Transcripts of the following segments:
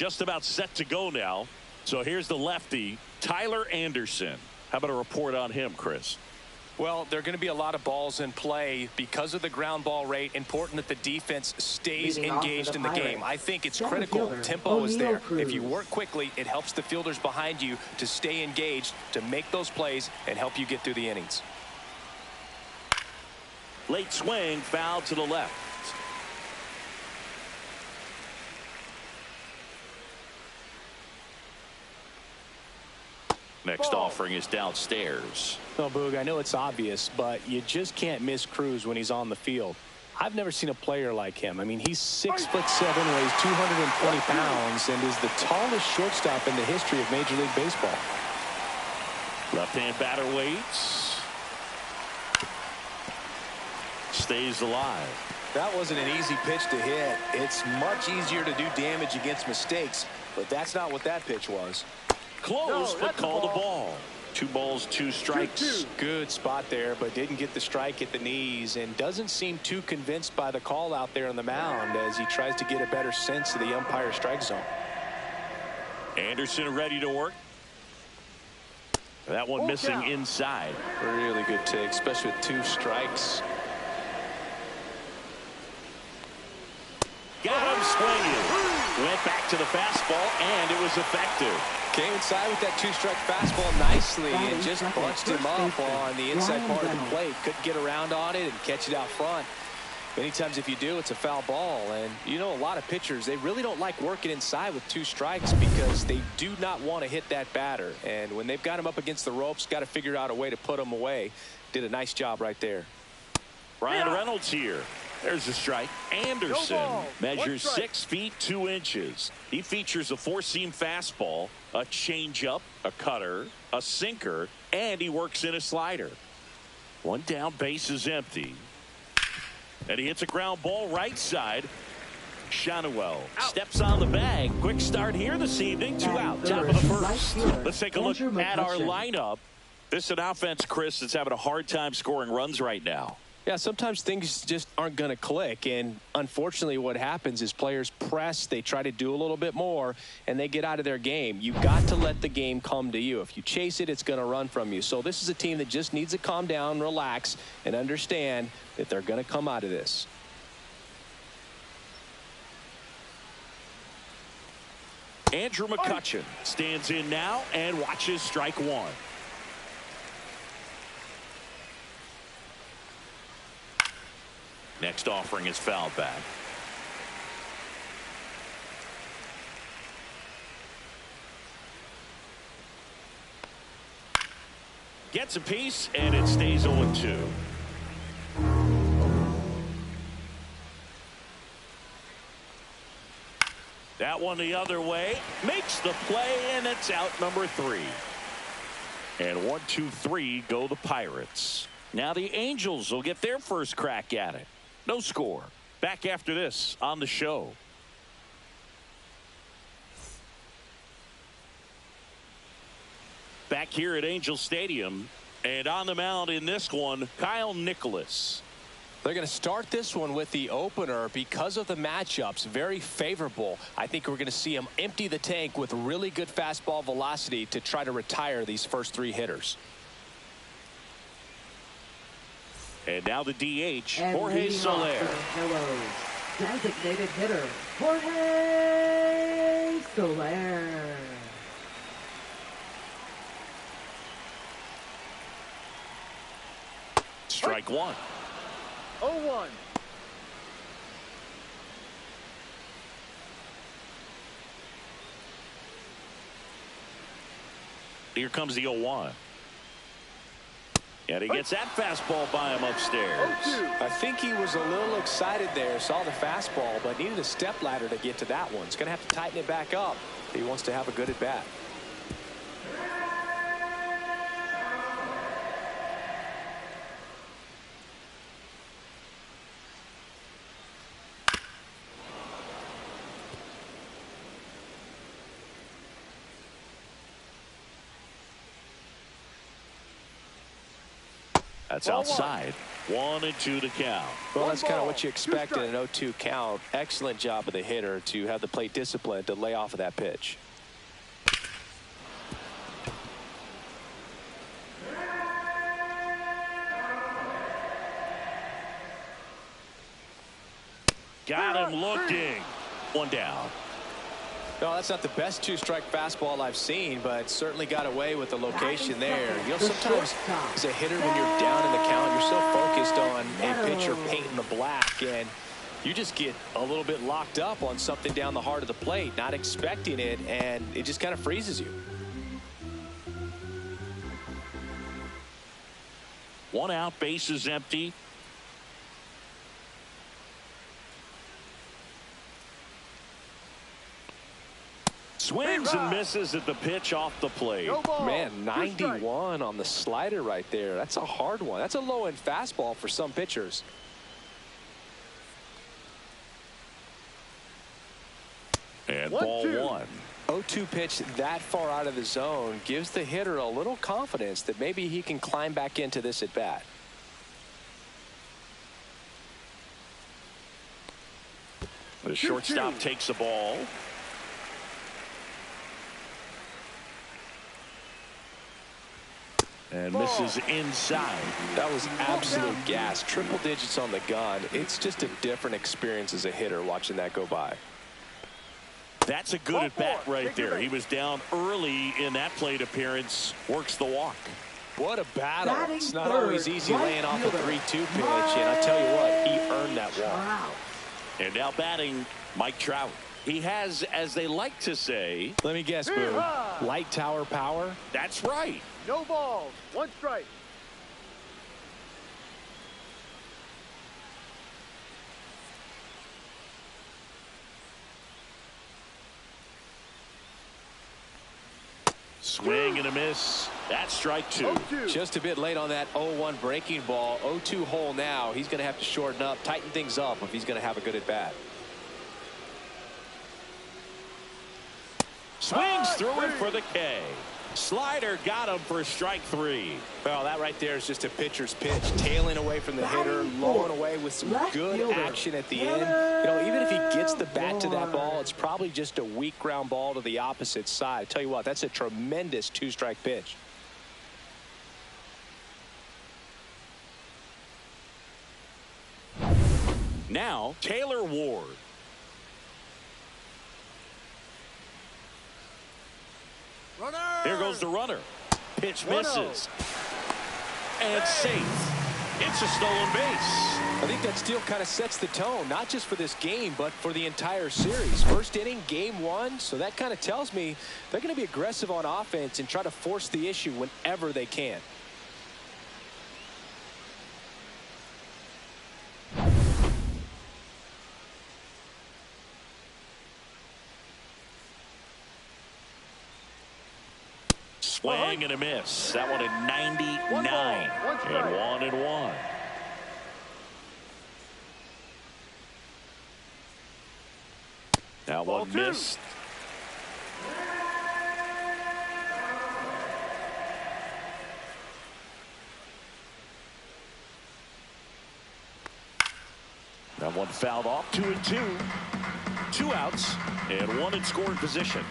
just about set to go now. So here's the lefty, Tyler Anderson. How about a report on him, Chris? Well, there are going to be a lot of balls in play because of the ground ball rate. Important that the defense stays engaged in the game. I think it's critical. Tempo is there. If you work quickly, it helps the fielders behind you to stay engaged, to make those plays, and help you get through the innings. Late swing, foul to the left. Next offering is downstairs. Well, Boog, I know it's obvious, but you just can't miss Cruz when he's on the field. I've never seen a player like him. I mean, he's 6'7", weighs 220 pounds, and is the tallest shortstop in the history of Major League Baseball. Left-hand batter waits. Stays alive. That wasn't an easy pitch to hit. It's much easier to do damage against mistakes, but that's not what that pitch was. Close, but called a ball. 2 balls, 2 strikes. Good spot there, but didn't get the strike at the knees, and doesn't seem too convinced by the call out there on the mound as he tries to get a better sense of the umpire strike zone. Anderson ready to work. That one missing inside. Really good take, especially with 2 strikes. Got him swinging. Went back to the fastball, and it was effective. Came inside with that 2-strike fastball nicely and just bunched him up on the inside part of the plate. Couldn't get around on it and catch it out front. Many times if you do, it's a foul ball. And you know, a lot of pitchers, they really don't like working inside with 2 strikes because they do not want to hit that batter. And when they've got him up against the ropes, got to figure out a way to put him away. Did a nice job right there. Ryan Reynolds here. There's a strike. Anderson measures 6 feet 2 inches. He features a 4-seam fastball, a changeup, a cutter, a sinker, and he works in a slider. 1 down, base is empty. And he hits a ground ball right side. Shanuel steps on the bag. Quick start here this evening. 2 out, top of the first. Let's take a look at our lineup. This is an offense, Chris, that's having a hard time scoring runs right now. Yeah, sometimes things just aren't going to click, and unfortunately what happens is players press, they try to do a little bit more, and they get out of their game. You've got to let the game come to you. If you chase it, it's going to run from you. So this is a team that just needs to calm down, relax, and understand that they're going to come out of this. Andrew McCutchen stands in now and watches strike 1. Next offering is fouled back. Gets a piece, and it stays 0-2. That one the other way. Makes the play, and it's out number 3. And 1, 2, 3 go the Pirates. Now the Angels will get their first crack at it. No score. Back after this on the show. Back here at Angel Stadium, and on the mound in this one, Kyle Nicholas. They're going to start this one with the opener because of the matchups. Very favorable. I think we're going to see him empty the tank with really good fastball velocity to try to retire these first 3 hitters. And now the DH, Jorge Soler. Hello, designated hitter, Jorge Soler. Strike 1. 0-1. Here comes the 0-1. And he gets that fastball by him upstairs. I think he was a little excited there, saw the fastball, but needed a step ladder to get to that one. He's going to have to tighten it back up if he wants to have a good at bat. That's outside. 1-2 to count. Well, that's kind of what you expect in an 0-2 count. Excellent job of the hitter to have the plate discipline to lay off of that pitch. Got him looking. One down. No, that's not the best two-strike fastball I've seen, but certainly got away with the location there. You know, sometimes as a hitter, when you're down in the count, you're so focused on a pitcher painting the black, and you just get a little bit locked up on something down the heart of the plate, not expecting it, and it just kind of freezes you. 1 out, bases empty. Swings and misses at the pitch off the plate. Man, 91 on the slider right there. That's a hard one. That's a low-end fastball for some pitchers. And ball 1. 0-2 pitch that far out of the zone gives the hitter a little confidence that maybe he can climb back into this at bat. The shortstop takes the ball. And misses inside. That was absolute gas. Triple digits on the gun. It's just a different experience as a hitter watching that go by. That's a good at bat right there. He was down early in that plate appearance. Works the walk. What a battle. It's not always easy laying off a 3-2 pitch. And I tell you what, he earned that walk. And now batting, Mike Trout. He has, as they like to say. Let me guess, Boo. Light tower power? That's right. No balls. 1 strike. Swing and a miss. That's strike 2. Just a bit late on that 0-1 breaking ball. 0-2 hole now. He's going to have to shorten up, tighten things up if he's going to have a good at bat. Swings through it for the K. Slider got him for strike 3. Well, that right there is just a pitcher's pitch. Tailing away from the hitter, lowing away with some good action at the end. You know, even if he gets the bat to that ball, it's probably just a weak ground ball to the opposite side. I tell you what, that's a tremendous 2-strike pitch. Now, Taylor Ward. Here goes the runner. Pitch misses. And safe. It's a stolen base. I think that steal kind of sets the tone, not just for this game, but for the entire series. First inning, game 1. So that kind of tells me they're going to be aggressive on offense and try to force the issue whenever they can. Swing and a miss. That one at 99. And 1-1. That one missed. That one fouled off. 2-2. 2 outs and 1 in scoring position.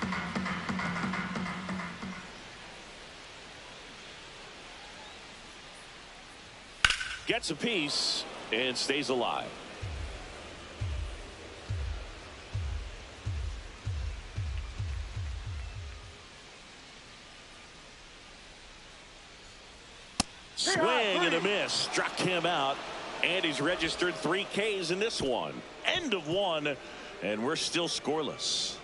Gets a piece and stays alive. Swing and a miss. Struck him out. And he's registered 3 Ks in this one. End of 1. And we're still scoreless.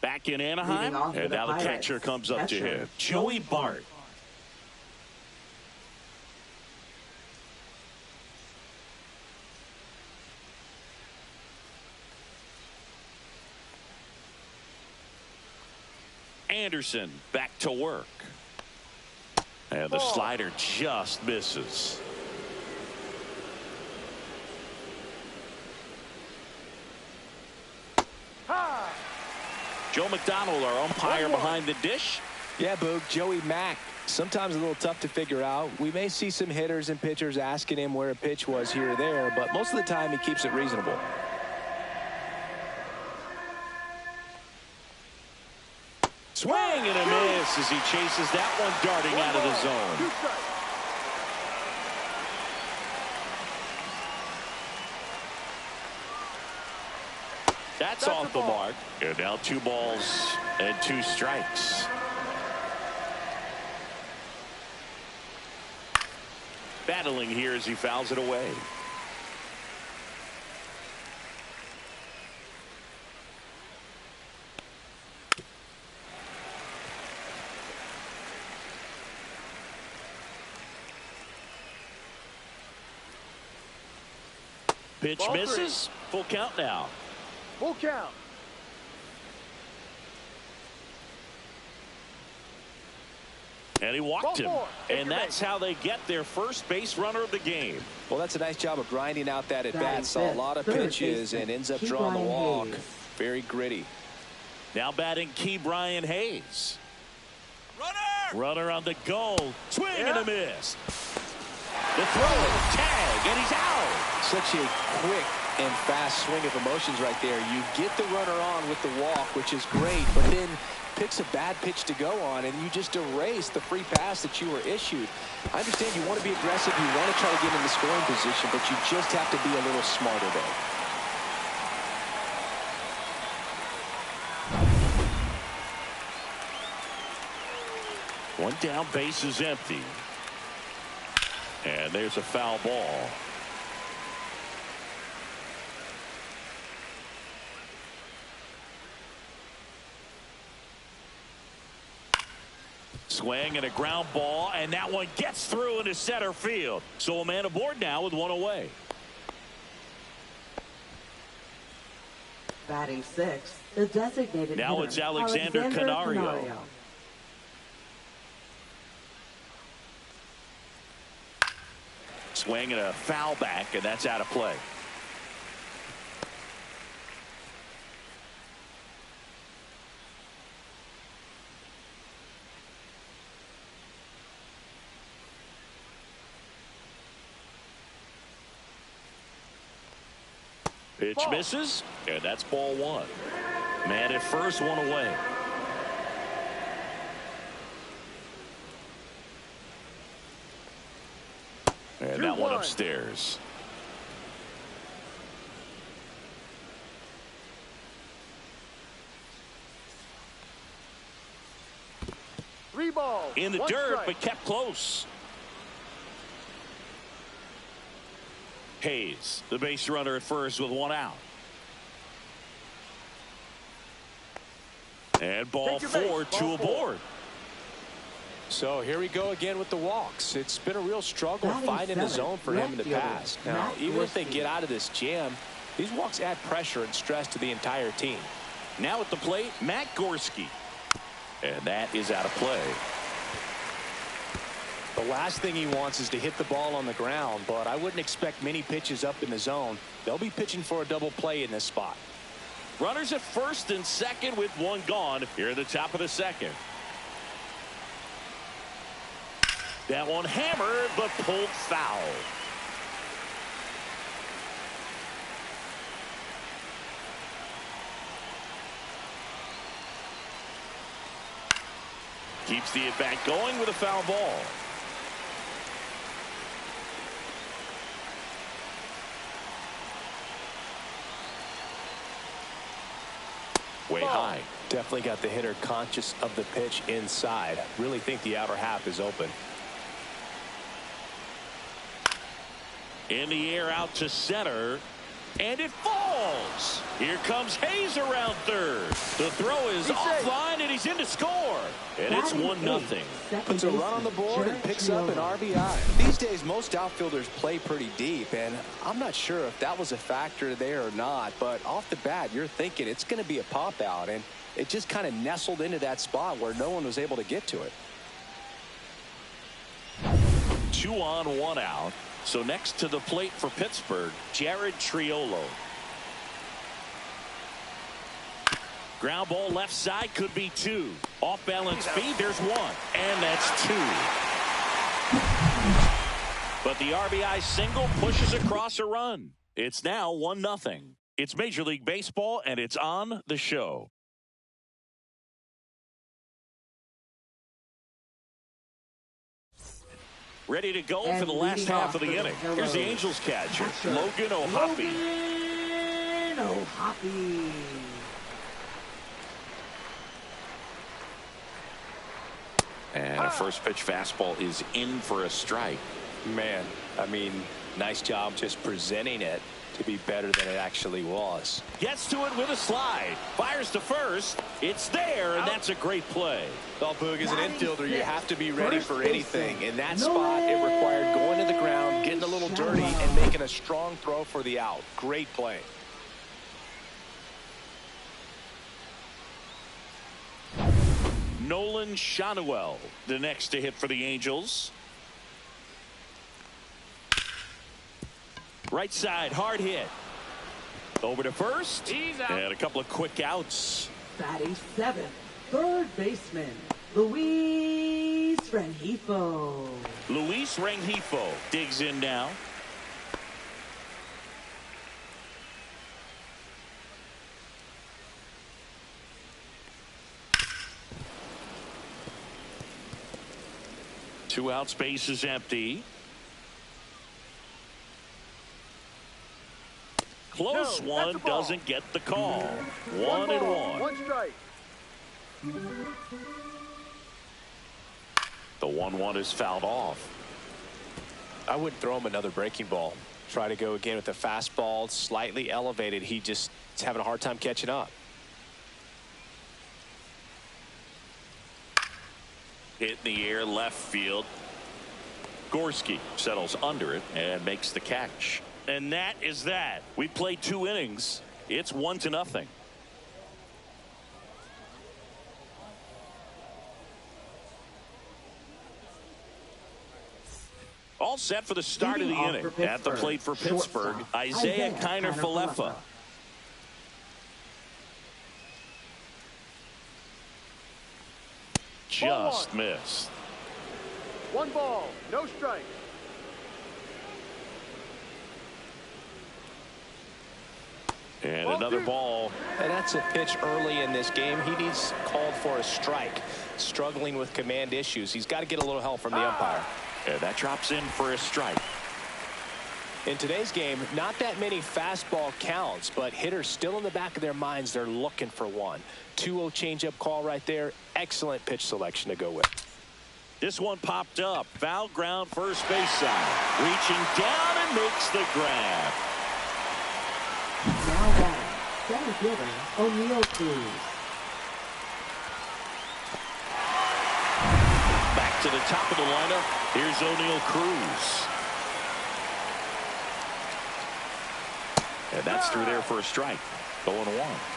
Back in Anaheim, and now the catcher comes up to him. Joey Bart. Anderson back to work. And the slider just misses. Joe McDonald, our umpire behind the dish. Yeah, Boog, Joey Mack. Sometimes a little tough to figure out. We may see some hitters and pitchers asking him where a pitch was here or there, but most of the time he keeps it reasonable. Swing and a miss as he chases that one darting out of the zone. That's off the mark. And now 2 balls and 2 strikes. Battling here as he fouls it away. Pitch misses. Full count now. Full count. And he walked him. And that's how they get their first base runner of the game. Well, that's a nice job of grinding out that at-bat. Saw a lot of pitches and ends up drawing the walk. Very gritty. Now batting Key Brian Hayes. Runner on the goal. Swing and a miss. The throw and tag, and he's out. Such a quick and fast swing of emotions right there. You get the runner on with the walk, which is great, but then picks a bad pitch to go on, and you just erase the free pass that you were issued. I understand you want to be aggressive, you want to try to get in the scoring position, but you just have to be a little smarter there. One down, base is empty. And there's a foul ball. Swing and a ground ball, and that one gets through into center field. So a man aboard now with 1 away. Batting 6, the designated now hitter, it's Alexander Canario. Swing and a foul back, and that's out of play. Pitch misses, and that's ball 1. Man at first, 1 away. And that one upstairs. In the dirt, but kept close. Hayes, the base runner at first with 1 out. And ball 4, 2 aboard. So here we go again with the walks. It's been a real struggle finding the zone for him in the past. Now, even if they get out of this jam, these walks add pressure and stress to the entire team. Now at the plate, Matt Gorski. And that is out of play. The last thing he wants is to hit the ball on the ground, but I wouldn't expect many pitches up in the zone. They'll be pitching for a double play in this spot. Runners at first and second with 1 gone here at the top of the second. That one hammered, but pulled foul. Keeps the at-bat going with a foul ball. Way high. Definitely got the hitter conscious of the pitch inside. Really think the outer half is open. In the air out to center. And it falls. Here comes Hayes around third. The throw is offline, and he's in to score. And it's 1-0. Puts a run on the board and picks up an RBI. These days, most outfielders play pretty deep, and I'm not sure if that was a factor there or not, but off the bat, you're thinking it's going to be a pop out, and it just kind of nestled into that spot where no one was able to get to it. 2 on 1 out. So next to the plate for Pittsburgh, Jared Triolo. Ground ball left side, could be 2. Off balance speed, there's 1. And that's 2. But the RBI single pushes across a run. It's now 1-0. It's Major League Baseball, and it's on the show. Ready to go for the last half of the inning. Here's the Angels catcher, Logan O'Hoppe. And a first pitch fastball is in for a strike. Man, I mean, nice job just presenting it to be better than it actually was. Gets to it with a slide. Fires to first. It's there, and that's a great play. Well, Boog, as an infielder, you have to be ready for anything. In that spot, it required going to the ground, getting a little dirty, and making a strong throw for the out. Great play. Nolan Shanuel, the next to hit for the Angels. Right side, hard hit. Over to first. And a couple of quick outs. Batting 7th, third baseman, Luis Rengifo. Luis Rengifo digs in now. Two outs, base is empty. Close one, doesn't get the call. 1-1. One strike. The 1-1 is fouled off. I wouldn't throw him another breaking ball. Try to go again with the fastball, slightly elevated. He just is having a hard time catching up. Hit in the air, left field. Gorski settles under it and makes the catch. And that is that. We played 2 innings. It's 1-0. All set for the start of the inning. At the plate for Pittsburgh, Isaiah Kiner-Falefa. Just missed. 1 ball, no strike. And another ball. And that's a pitch early in this game. He needs called for a strike. Struggling with command issues. He's got to get a little help from the umpire. And that drops in for a strike. In today's game, not that many fastball counts, but hitters still in the back of their minds, they're looking for one. 2-0 changeup call right there. Excellent pitch selection to go with. This one popped up. Foul ground, first base side. Reaching down and makes the grab. Now batting, center fielder, O'Neal Cruz. Back to the top of the lineup. Here's O'Neal Cruz. And that's through there for a strike. 0-1.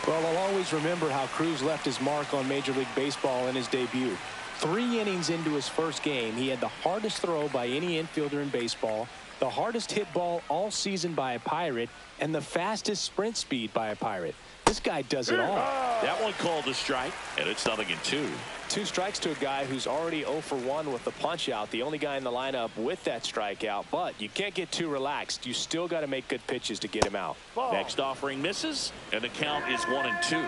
Well, I'll always remember how Cruz left his mark on Major League Baseball in his debut. 3 innings into his first game, he had the hardest throw by any infielder in baseball, the hardest hit ball all season by a Pirate, and the fastest sprint speed by a Pirate. This guy does it all. That one called a strike, and it's 0-2. 2 strikes to a guy who's already 0 for 1 with the punch out. The only guy in the lineup with that strikeout, but you can't get too relaxed. You still got to make good pitches to get him out. Next offering misses, and the count is 1-2.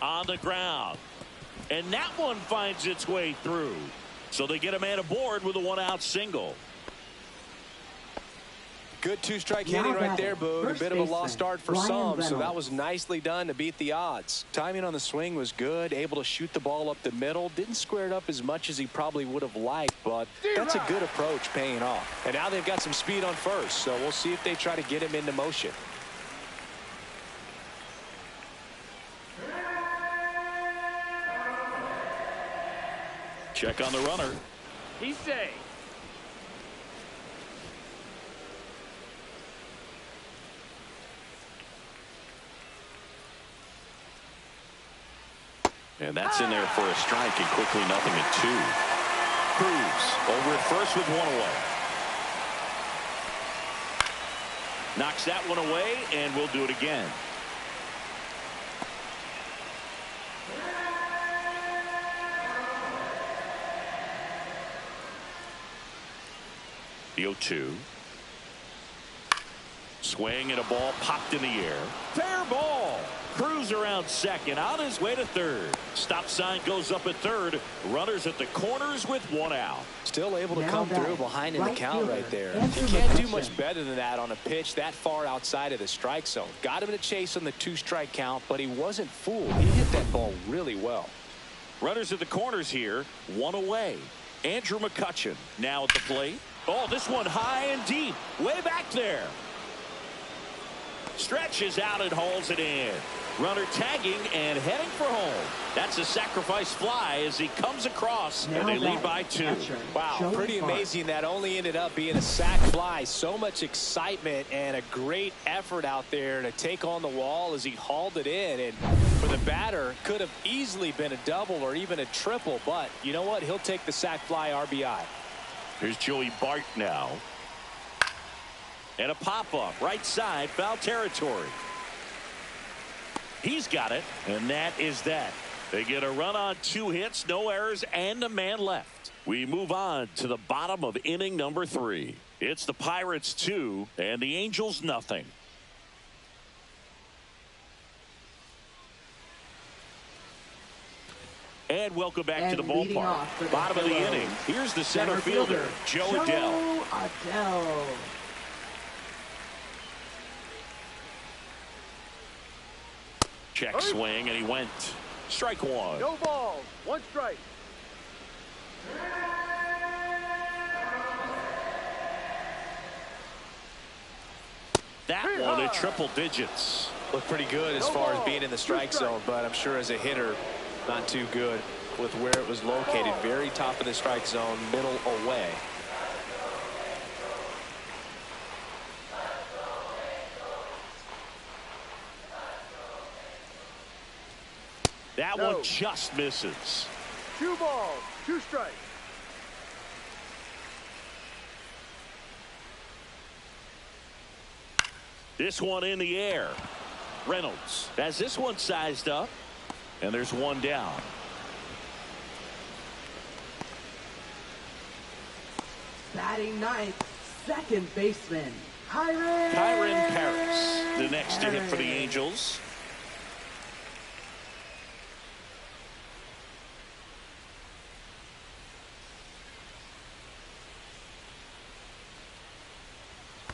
On the ground. And that one finds its way through. So they get a man aboard with a 1-out single. Good 2-strike hitting right there, Boog. A bit of a lost start for some, so that was nicely done to beat the odds. Timing on the swing was good, able to shoot the ball up the middle. Didn't square it up as much as he probably would have liked, but that's a good approach paying off. And now they've got some speed on first, so we'll see if they try to get him into motion. Check on the runner. He's safe. And that's in there for a strike, and quickly 0-2. Cruz over at first with one away. Knocks that one away, and we'll do it again. The 0-2. Swing and a ball popped in the air. Fair ball. Cruz around second, on his way to third. Stop sign goes up at third. Runners at the corners with one out. Still able to Now come batting, through behind in right the count fielder, right there. Andrew You can't do McCutchen. much better than that on a pitch that far outside of the strike zone. Got him to chase on the 2-strike count, but he wasn't fooled. He hit that ball really well. Runners at the corners here, one away. Andrew McCutchen now at the plate. Oh, this one high and deep, way back there. Stretches out and hauls it in. Runner tagging and heading for home. That's a sacrifice fly as he comes across, and they lead by 2. Wow, pretty amazing. That only ended up being a sac fly. So much excitement and a great effort out there to take on the wall as he hauled it in. And for the batter, could have easily been a double or even a triple. But you know what? He'll take the sac fly RBI. Here's Joey Bart now. And a pop-up right side, foul territory. He's got it, and that is that. They get a run on 2 hits, no errors, and a man left. We move on to the bottom of inning number 3. It's the Pirates 2 and the Angels nothing. And welcome back to the ballpark. Bottom of the inning. Here's the center fielder, Joe Adell. Check swing, and he went. Strike 1. No balls. 1 strike. That one at triple digits. Looked pretty good as far as being in the strike zone, but I'm sure as a hitter, not too good with where it was located. Very top of the strike zone, middle away. That one just misses. 2 balls. 2 strikes. This one in the air. Reynolds has this one sized up, and there's one down. Batting ninth, second baseman, Kyron Paris, the next to hit for the Angels.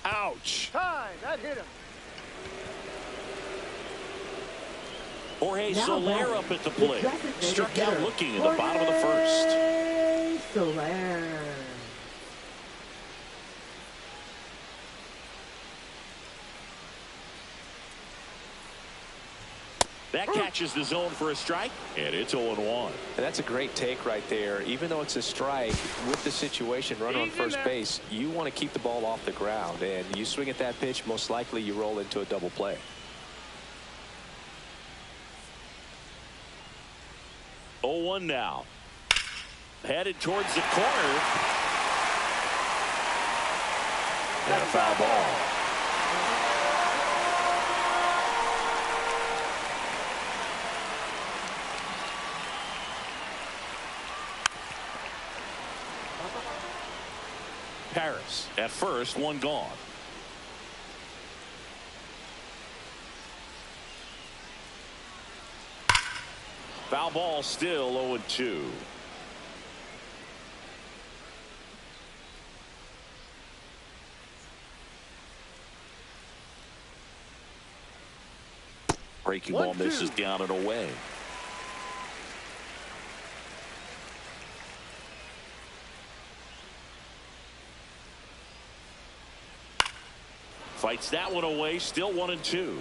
Ouch. Time. That hit him. Jorge Now Soler batting, up at the the plate. designated Struck out hitter, looking in the bottom of the first. Jorge Soler. That catches the zone for a strike, and it's 0-1. And that's a great take right there. Even though it's a strike, with the situation, runner on first base, you want to keep the ball off the ground. And you swing at that pitch, most likely you roll into a double play. Oh, 0-1 now. Headed towards the corner. And a foul ball. Paris at first, one gone. Foul ball, still 0-2. Breaking ball misses down and away. Fights that one away, still 1-2.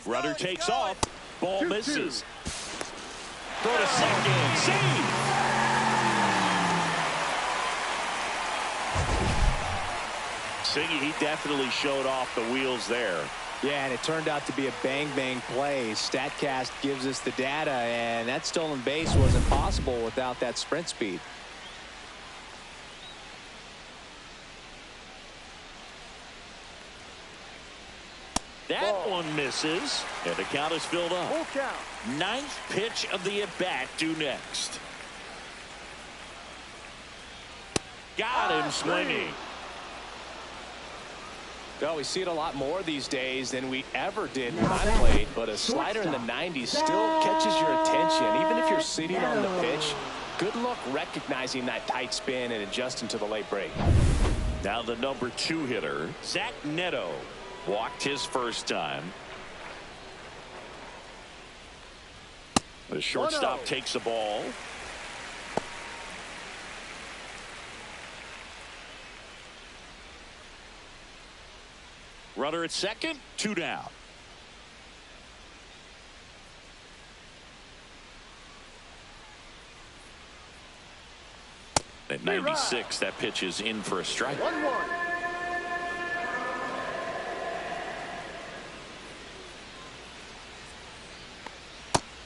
Runner takes off. Ball misses. Throw to second. Save. missing. He definitely showed off the wheels there. Yeah, and it turned out to be a bang-bang play. StatCast gives us the data, and that stolen base wasn't possible without that sprint speed. That one misses, and the count is filled up. Full count. Ninth pitch of the at-bat due next. Got him swinging. Well, we see it a lot more these days than we ever did when I played, but a slider in the 90s still catches your attention. Even if you're sitting on the pitch, good luck recognizing that tight spin and adjusting to the late break. Now the number 2 hitter, Zach Neto, walked his first time. The shortstop takes the ball. Runner at second, 2 down. At 96, that pitch is in for a strike. 1-1.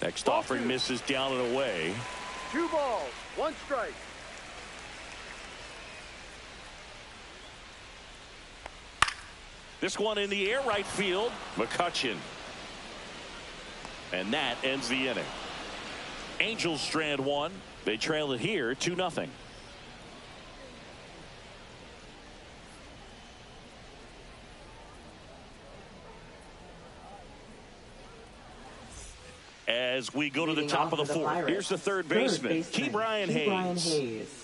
Next offering misses down and away. 2 balls, 1 strike. This one in the air, right field. McCutchen. And that ends the inning. Angels strand 1. They trail it here 2-0. As we go to the top of the 4th, here's the third baseman, Ke'Bryan Hayes.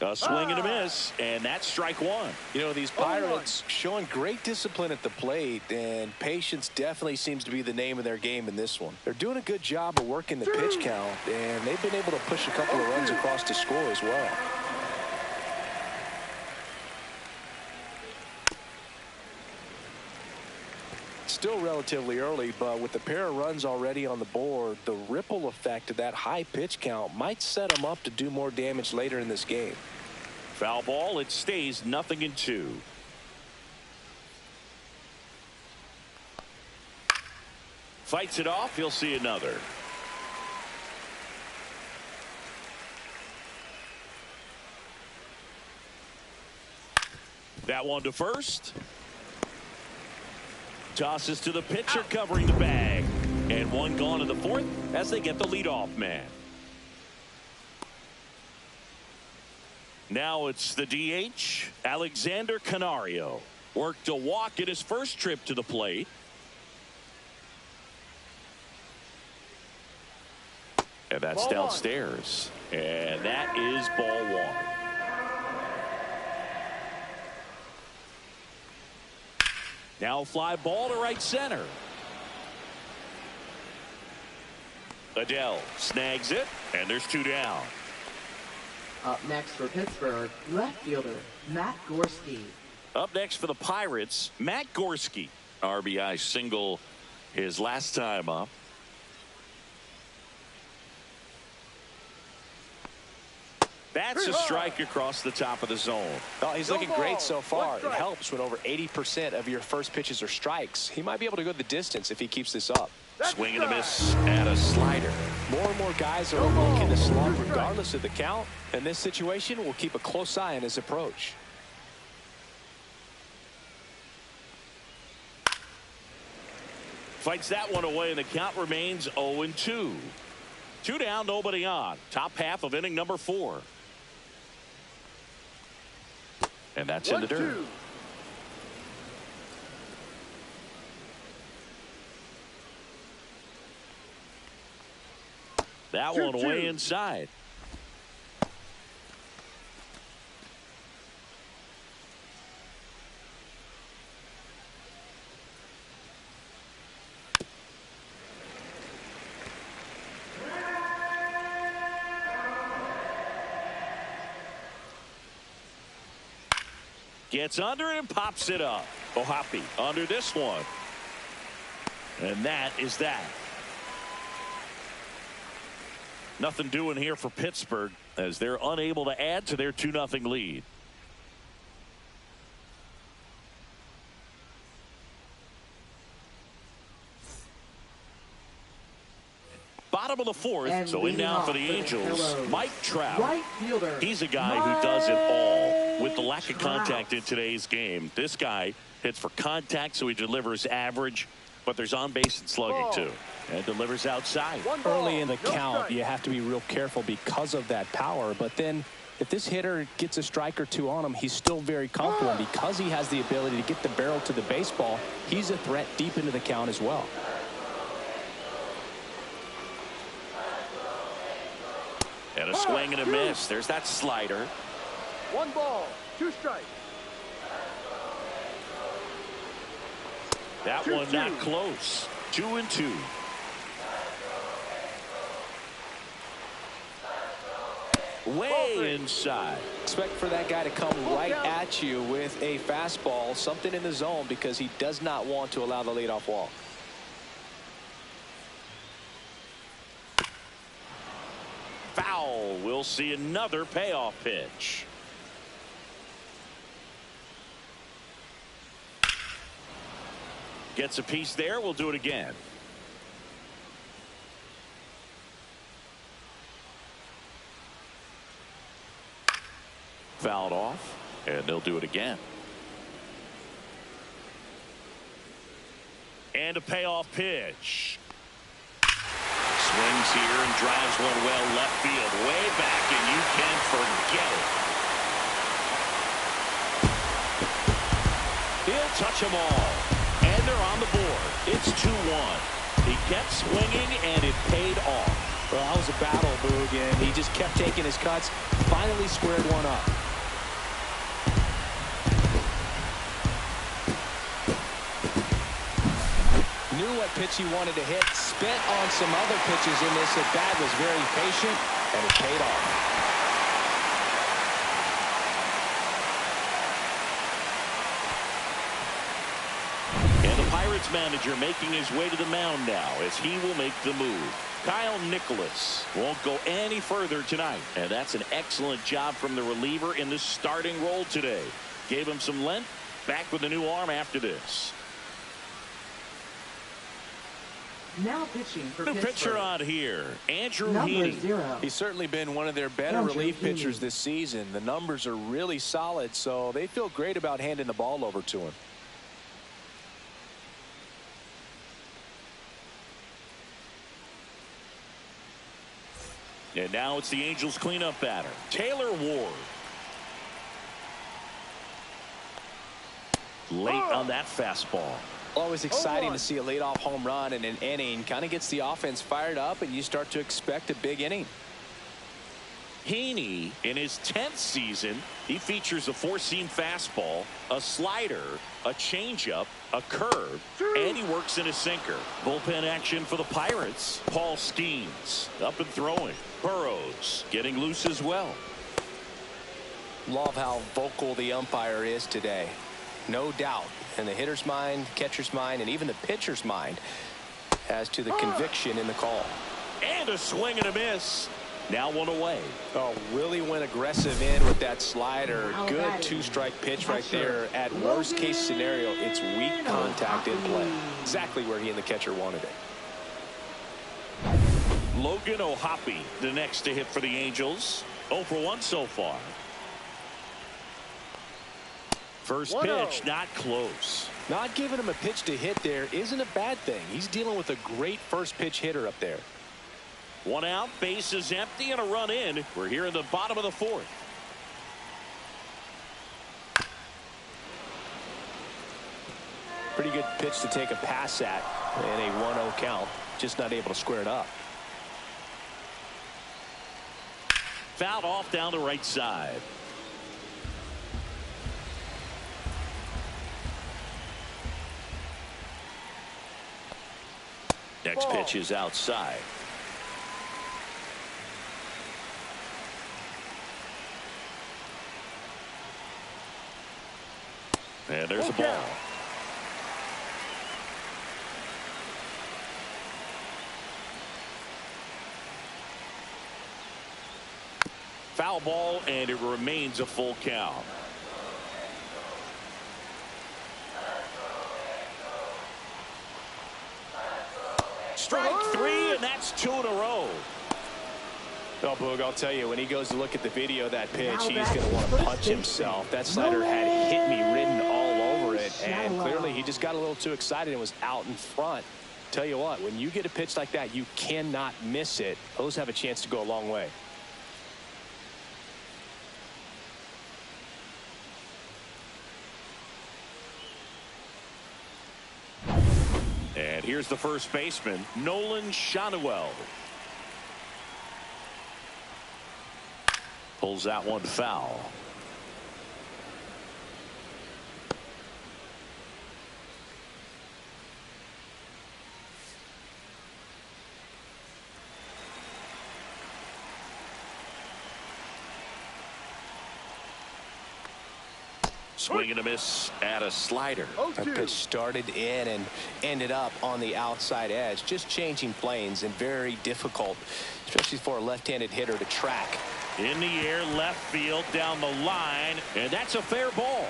A swing and a miss, and that's strike 1. You know, these Pirates showing great discipline at the plate, and patience definitely seems to be the name of their game in this one. They're doing a good job of working the pitch count, and they've been able to push a couple of runs across to score as well. Still relatively early, but with the pair of runs already on the board, the ripple effect of that high pitch count might set them up to do more damage later in this game. Foul ball. It stays 0-2. Fights it off. He'll see another. That one to first. Tosses to the pitcher, covering the bag. And one gone in the 4th as they get the leadoff man. Now it's the DH, Alexander Canario. Worked a walk in his first trip to the plate. And that's ball downstairs. And that is ball 1. Now fly ball to right center. Adele snags it, and there's 2 down. Up next for Pittsburgh, left fielder Matt Gorski. Up next for the Pirates, Matt Gorski. RBI single his last time up. That's a strike across the top of the zone. Well, he's looking great so far. It helps when over 80% of your first pitches are strikes. He might be able to go the distance if he keeps this up. Swing and a miss and a slider. More and more guys are looking to slump regardless of the count. In this situation, we'll keep a close eye on his approach. Fights that one away, and the count remains 0-2. 2 down, nobody on. Top half of inning number 4. And that's in the dirt. 1-2. That one way inside. Gets under it and pops it up. Ohapi under this one. And that is that. Nothing doing here for Pittsburgh as they're unable to add to their 2-0 lead. Bottom of the fourth, And so in now for the leading off for the Angels, Pillows, Mike Trout. right fielder, He's a guy who does it all. With the lack of Trout. contact in today's game, this guy hits for contact, so he delivers average, but there's on-base and slugging too, and delivers outside. Early in the count, you have to be real careful because of that power, but then if this hitter gets a strike or two on him, he's still very comfortable. And because he has the ability to get the barrel to the baseball, he's a threat deep into the count as well. And a swing and a miss. There's that slider. 1 ball, 2 strikes. That 2-2. one not close. 2-2. Way inside. Expect for that guy to come right at you with a fastball, something in the zone, because he does not want to allow the leadoff walk. Foul. We'll see another payoff pitch. Gets a piece there. We'll do it again. Fouled off, and they'll do it again. And a payoff pitch. Swings here and drives one well left field, way back, and you can forget it. He'll touch them all, and they're on the board. It's 2-1. He kept swinging, and it paid off. Well, that was a battle, Boog, and he just kept taking his cuts. Finally squared one up. Knew what pitch he wanted to hit. Spent on some other pitches in this at bat. Was very patient, and it paid off. And the Pirates manager making his way to the mound now as he will make the move. Kyle Nicholas won't go any further tonight, and that's an excellent job from the reliever in the starting role today. Gave him some length. Back with a new arm after this. Now pitching for New Pittsburgh. pitcher on here, Andrew Number Heaney. 0. He's certainly been one of their better Andrew relief Heaney. pitchers this season. The numbers are really solid, so they feel great about handing the ball over to him. And now it's the Angels cleanup batter, Taylor Ward. Late on that fastball. Always exciting to see a leadoff home run in an inning. Kind of gets the offense fired up, and you start to expect a big inning. Heaney, in his 10th season, he features a 4-seam fastball, a slider, a changeup, a curve, and he works in a sinker. Bullpen action for the Pirates. Paul Skeens up and throwing. Burrows getting loose as well. Love how vocal the umpire is today. No doubt in the hitter's mind, catcher's mind, and even the pitcher's mind as to the conviction in the call. And a swing and a miss. Now one away. Oh, really went aggressive in with that slider. Now Good batting, two-strike pitch right catcher, there. At worst case scenario, it's weak contact in play. Exactly where he and the catcher wanted it. Logan O'Hoppe, the next to hit for the Angels. 0 for 1 so far. First 1-0. pitch, not close. Not giving him a pitch to hit there isn't a bad thing. He's dealing with a great first pitch hitter up there. One out, base is empty, and a run in. We're here in the bottom of the fourth. Pretty good pitch to take a pass at in a 1-0 count. Just not able to square it up. Fouled off down the right side. Next pitch is outside. And there's a ball. foul ball, and it remains a full count. Strike three, and that's 2 in a row. Oh, Boog, I'll tell you, when he goes to look at the video of that pitch, he's going to want to punch himself. That slider had "hit me" written all over it, and clearly he just got a little too excited and was out in front. Tell you what, when you get a pitch like that, you cannot miss it. Those have a chance to go a long way. And here's the first baseman, Nolan Shanuel. Pulls that one foul. Swing and a miss at a slider. That pitch started in and ended up on the outside edge. Just changing planes and very difficult, especially for a left-handed hitter to track. In the air, left field, down the line, and that's a fair ball.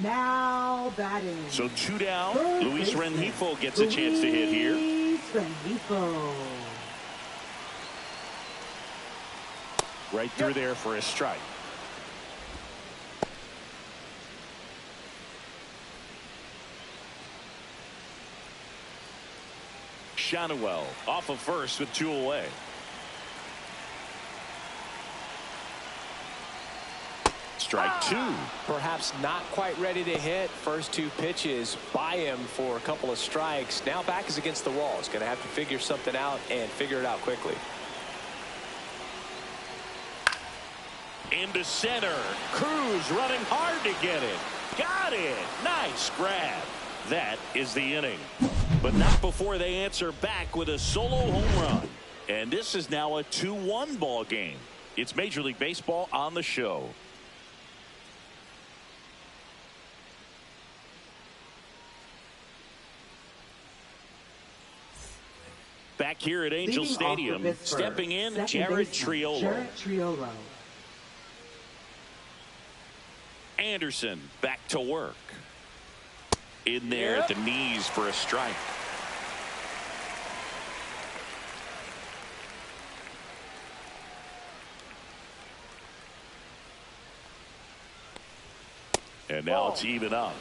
Now batting. So 2 down. Luis Rengifo gets a chance to hit here. Luis Rengifo. Right through there for a strike. Shanuel off of first with 2 away. Strike 2. Perhaps not quite ready to hit. First 2 pitches by him for a couple of strikes. Now back is against the wall. He's going to have to figure something out and figure it out quickly. Into center. Cruz running hard to get it. Got it. Nice grab. That is the inning. But not before they answer back with a solo home run. And this is now a 2-1 ball game. It's Major League Baseball on the show. Back here at Angel Stadium, stepping in, Jared Triolo. Anderson back to work. In there at the knees for a strike. And now it's even up.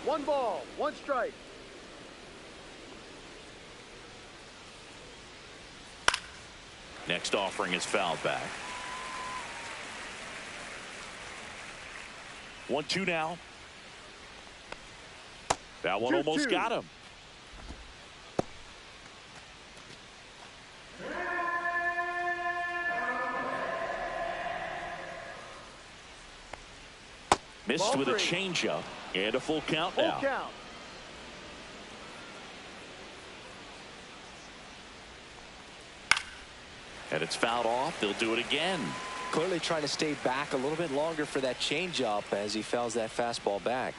1 ball, 1 strike. Next offering is fouled back. 1-2 now. That one almost got him. Missed with a changeup and a full count now. Full count. And it's fouled off. They'll do it again. Clearly trying to stay back a little bit longer for that changeup as he fouls that fastball back.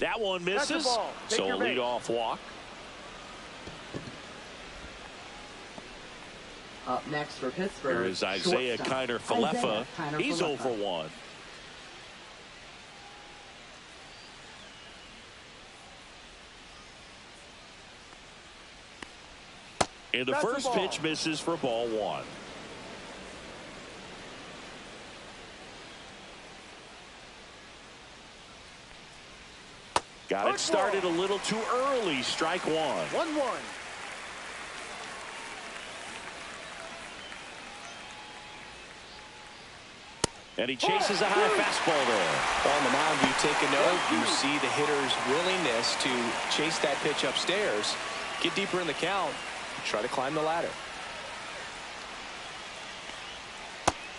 That one misses. So a leadoff walk. Up next for Pittsburgh. Here is Isaiah Kiner-Falefa. He's 0 for 1. And the first pitch misses for ball 1. Got it started a little too early. Strike 1. 1-1. And he chases a high fastball there. On the mound, you take a note. You see the hitter's willingness to chase that pitch upstairs, get deeper in the count, try to climb the ladder.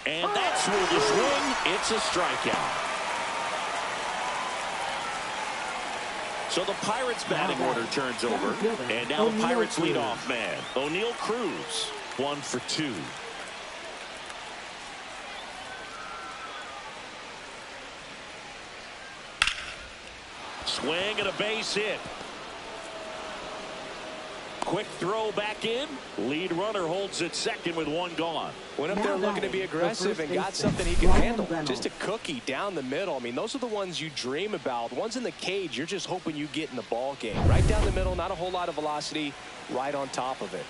And that's with the swing. It's a strikeout. So the Pirates batting order turns over. And now the Pirates leadoff man, O'Neal Cruz, 1 for 2. Swing and a base hit. Quick throw back in. Lead runner holds at second with one gone. Went up there looking to be aggressive and got something he can handle. Just a cookie down the middle. I mean, those are the ones you dream about. The ones in the cage, you're just hoping you get in the ball game. Right down the middle, not a whole lot of velocity, right on top of it.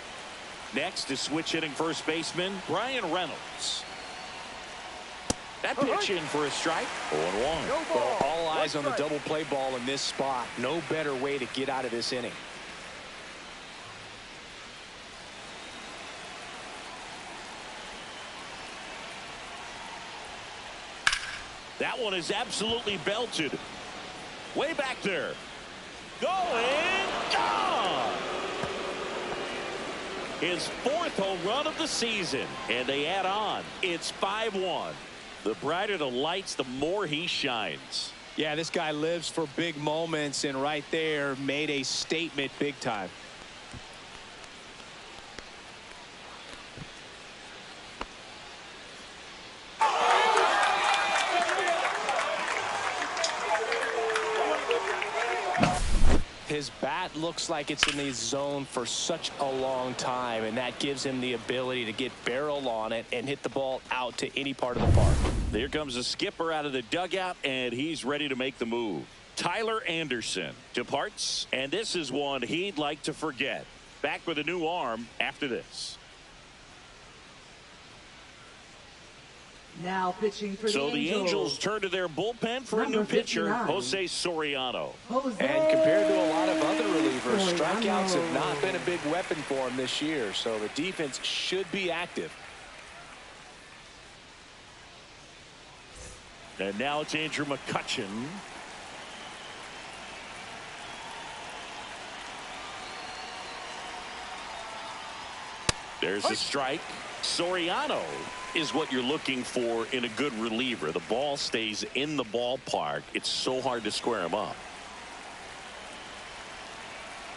Next is switch hitting first baseman Brian Reynolds. That pitch in for a strike. 0-1. No ball. Well, all eyes One on the strike. double play ball in this spot. No better way to get out of this inning. That one is absolutely belted. Way back there. Going. Gone. His fourth home run of the season. And they add on. It's 5-1. The brighter the lights, the more he shines. Yeah, this guy lives for big moments, and right there made a statement big time. His bat looks like it's in the zone for such a long time, and that gives him the ability to get barrel on it and hit the ball out to any part of the park. There comes a skipper out of the dugout, and he's ready to make the move. Tyler Anderson departs, and this is one he'd like to forget. Back with a new arm after this. Now pitching for So the Angels turn to their bullpen for a new Number pitcher, 59. Jose Soriano. And compared to a lot of other relievers, strikeouts have not been a big weapon for him this year, so the defense should be active. And now it's Andrew McCutchen. There's a strike. Soriano is what you're looking for in a good reliever. The ball stays in the ballpark. It's so hard to square him up.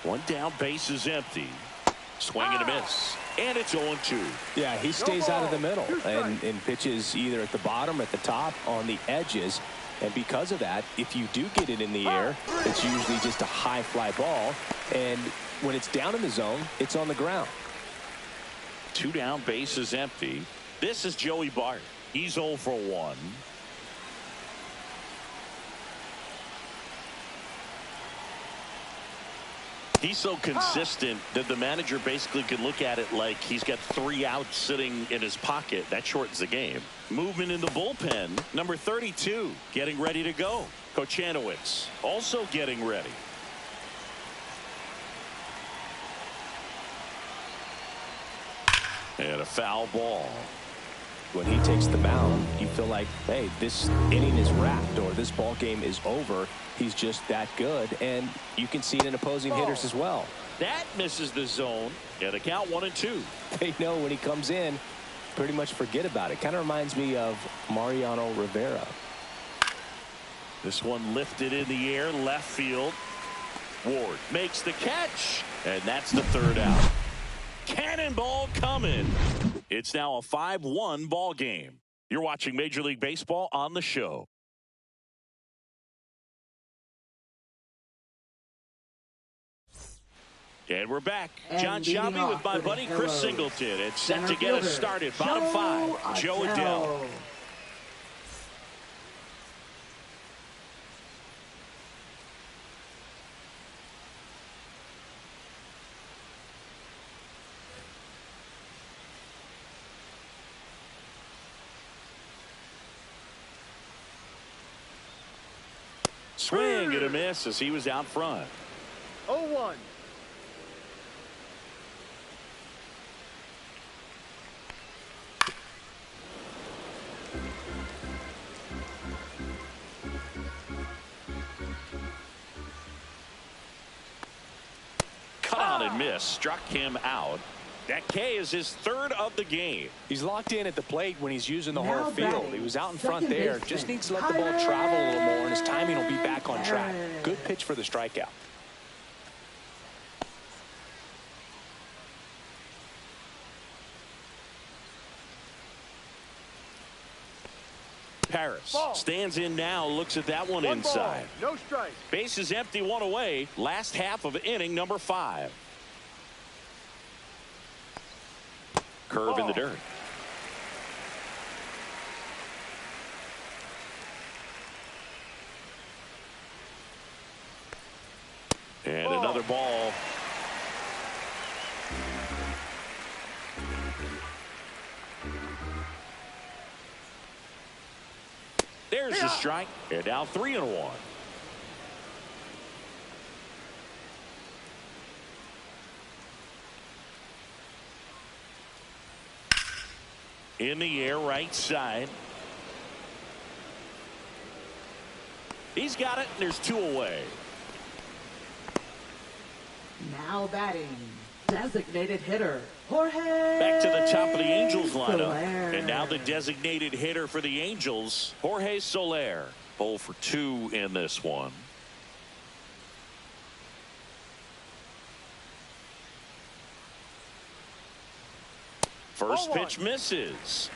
One down, base is empty. Swing and a miss. And it's 0-2. Yeah, he stays out of the middle and pitches either at the bottom or at the top on the edges. And because of that, if you do get it in the air, it's usually just a high fly ball. And when it's down in the zone, it's on the ground. Two down, base is empty. This is Joey Bart. He's 0 for 1. He's so consistent that the manager basically can look at it like he's got 3 outs sitting in his pocket. That shortens the game. Movement in the bullpen. Number 32 getting ready to go. Kochanowicz also getting ready. And a foul ball. When he takes the mound, you feel like, hey, this inning is wrapped or this ball game is over. He's just that good, and you can see it in opposing hitters as well. That misses the zone. Yeah, the count 1-2. They know when he comes in, pretty much forget about it. Kind of reminds me of Mariano Rivera. This one lifted in the air, left field. Ward makes the catch, and that's the 3rd out. Cannonball coming. It's now a 5-1 ball game. You're watching Major League Baseball on the show. And we're back. John Shelby with my buddy Chris Singleton. It's set to get us started. Bottom 5, Joe Adell. Swing and a miss as he was out front. 0-1. Cut on and miss. Struck him out. That K is his 3rd of the game. He's locked in at the plate when he's using the whole field. He was out in front second there. baseman, Just needs to let the ball travel a little more, and his timing will be back on track. Good pitch for the strikeout. Harris Ball. stands in now, looks at that one inside. Ball, no strike. Base is empty, one away. Last half of inning number 5. Curve Ball. in the dirt. And Ball. another ball. There's the strike. And now 3-1. In the air, right side. He's got it, and there's 2 away. Now batting, designated hitter, Jorge. Back to the top of the Angels lineup. Soler. And now the designated hitter for the Angels, Jorge Soler. 0 for 2 in this one. First pitch misses.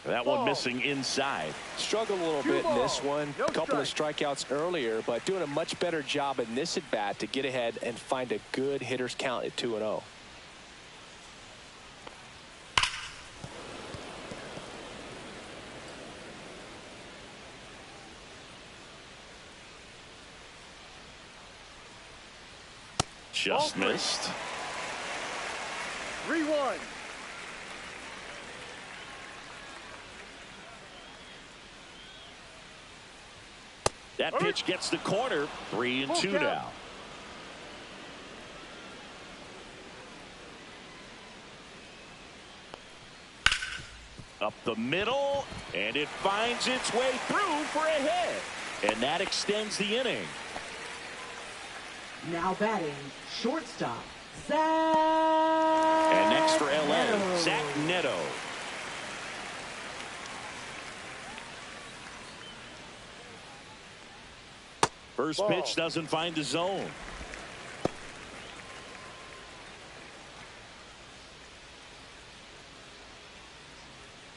That one missing inside. Struggled a little bit in this one. A couple of strikeouts earlier, but doing a much better job in this at bat to get ahead and find a good hitter's count at 2-0. Just missed. 3-1. That pitch gets the corner. 3-2 now. Up the middle, and it finds its way through for a hit. And that extends the inning. Now batting, shortstop, Zach. And next for LA, Neto. Zach Neto. First pitch doesn't find the zone.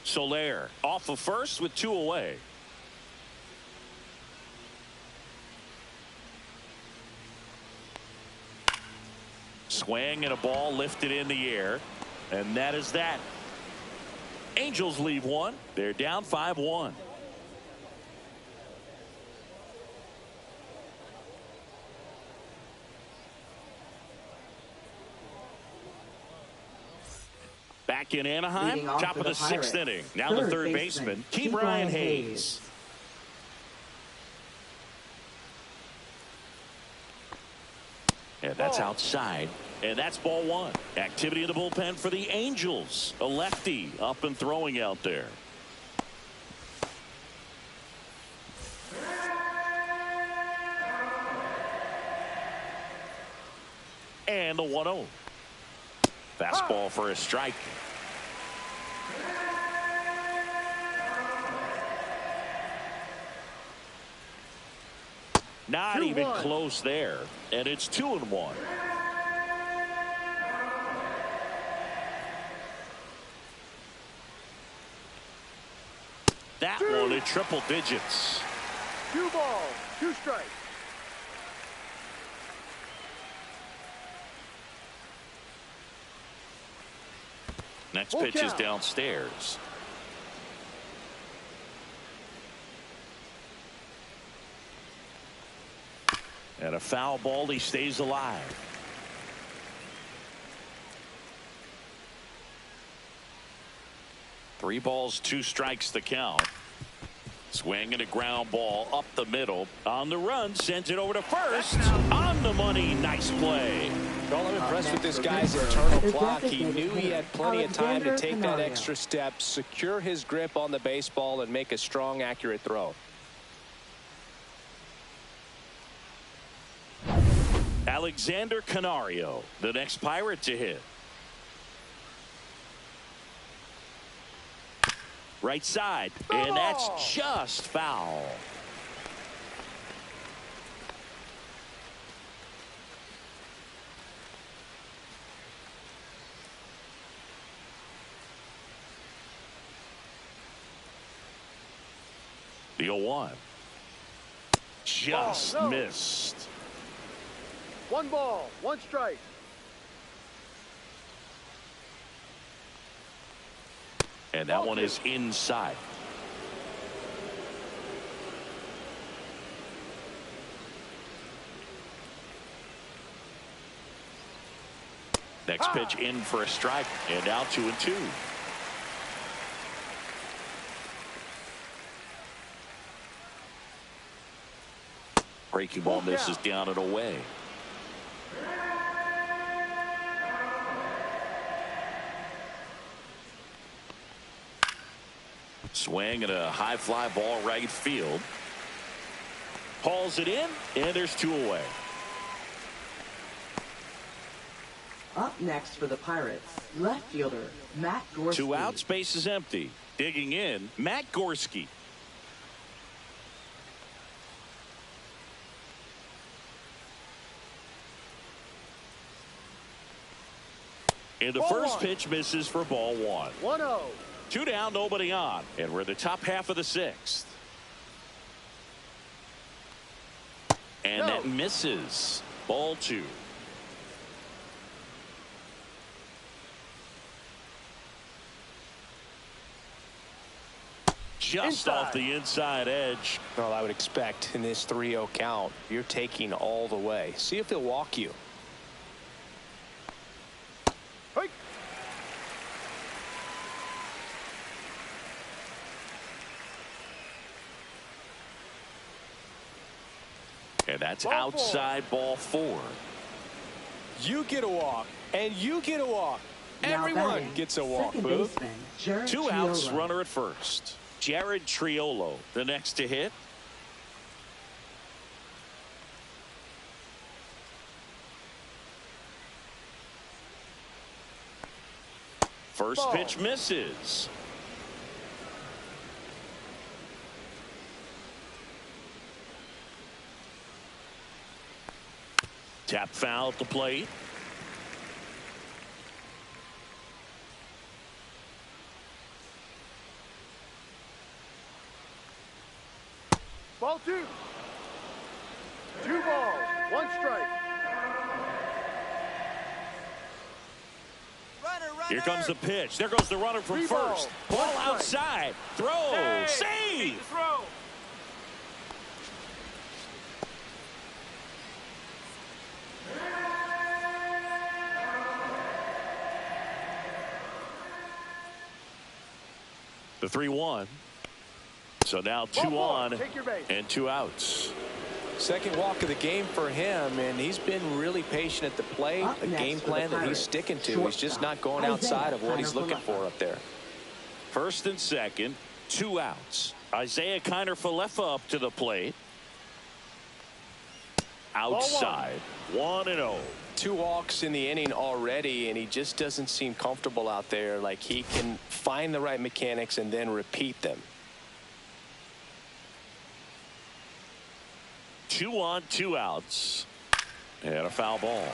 Soler off of first with 2 away. Swing and a ball lifted in the air. And that is that. Angels leave one. They're down 5-1. Back in Anaheim, top of the 6th inning. Now the third baseman, Ke'Bryan Hayes. And that's outside. And that's ball 1. Activity in the bullpen for the Angels. A lefty up and throwing out there. And the 1-0. Fastball for a strike. Not even close there. And it's 2-1. That one at triple digits. 2 balls, 2 strikes. Next pitch is downstairs. And a foul ball. He stays alive. Three balls, 2 strikes the count. Swing and a ground ball up the middle. On the run, sends it over to first. On the money. Nice play. Well, I'm impressed with this guy's internal clock. He knew he had plenty of time to take that extra step, secure his grip on the baseball, and make a strong, accurate throw. Alexander Canario, the next Pirate to hit. Right side, and that's just foul. The 0-1. Just Ball, no. missed. 1 ball, 1 strike. And that one is inside. Next pitch in for a strike, and now 2-2. Breaking ball misses down and away. Swing and a high fly ball right field. Hauls it in, and there's 2 away. Up next for the Pirates, left fielder Matt Gorski. 2 outs, base is empty. Digging in, Matt Gorski. And the first pitch misses for ball 1. 1-0. 2 down, nobody on. And we're in the top half of the 6th. And that misses. Ball 2. Just off the inside edge. Well, I would expect in this 3-0 count, you're taking all the way. See if he'll walk you. Hey. And that's outside ball 4. You get a walk, and you get a walk. Now Everyone batting, gets a walk, second Booth. baseman, Jared 2 outs, Triolo. runner at first. Jared Triolo, the next to hit. First pitch misses. Tap foul at the plate. Ball 2. 2 balls, 1 strike. Here comes the pitch. There goes the runner from 3 first. balls, Ball 1 strike. outside. Throw. Save. Throw. The 3-1. So now 2 on and 2 outs. Second walk of the game for him, and he's been really patient at the plate. A game plan that he's sticking to. He's just not going outside of what he's looking for up there. First and second, 2 outs. Isaiah Kiner-Falefa up to the plate. Outside, 1-0. 2 walks in the inning already, and he just doesn't seem comfortable out there. Like he can find the right mechanics and then repeat them. 2 on, 2 outs. And a foul ball.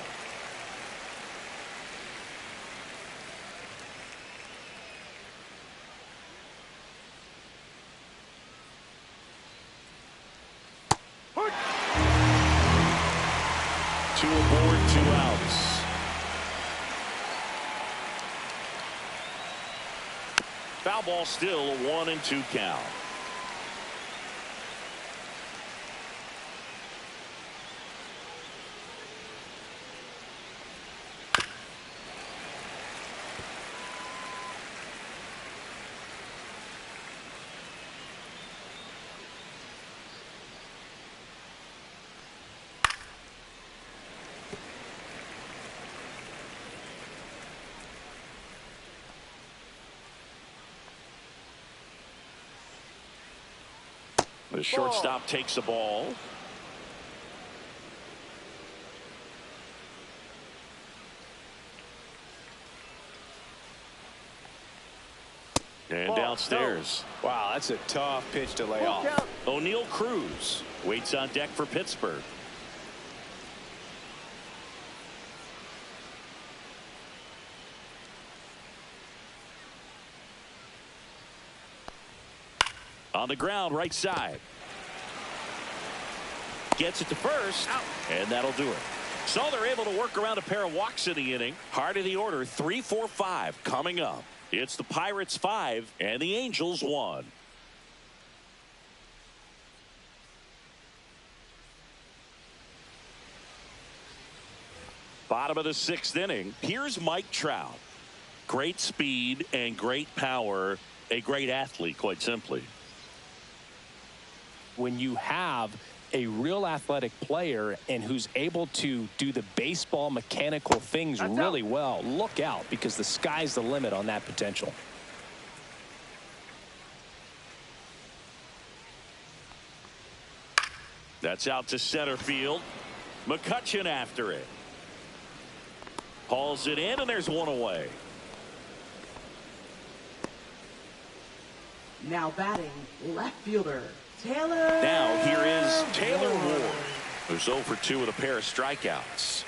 Two aboard, 2 outs. Foul ball still, a 1-2 count. The shortstop takes the ball. And downstairs. Wow, that's a tough pitch to lay off. O'Neal Cruz waits on deck for Pittsburgh. On the ground, right side. Gets it to first, and that'll do it. So they're able to work around a pair of walks in the inning. Heart of the order, 3-4-5 coming up. It's the Pirates 5 and the Angels 1. Bottom of the 6th inning. Here's Mike Trout. Great speed and great power. A great athlete, quite simply. When you have a real athletic player and who's able to do the baseball mechanical things really well, look out, because the sky's the limit on that potential. That's out to center field. McCutchen after it. Hauls it in, and there's one away. Now batting, left fielder, Taylor. Now here is Taylor Ward, who's 0 for 2 with a pair of strikeouts.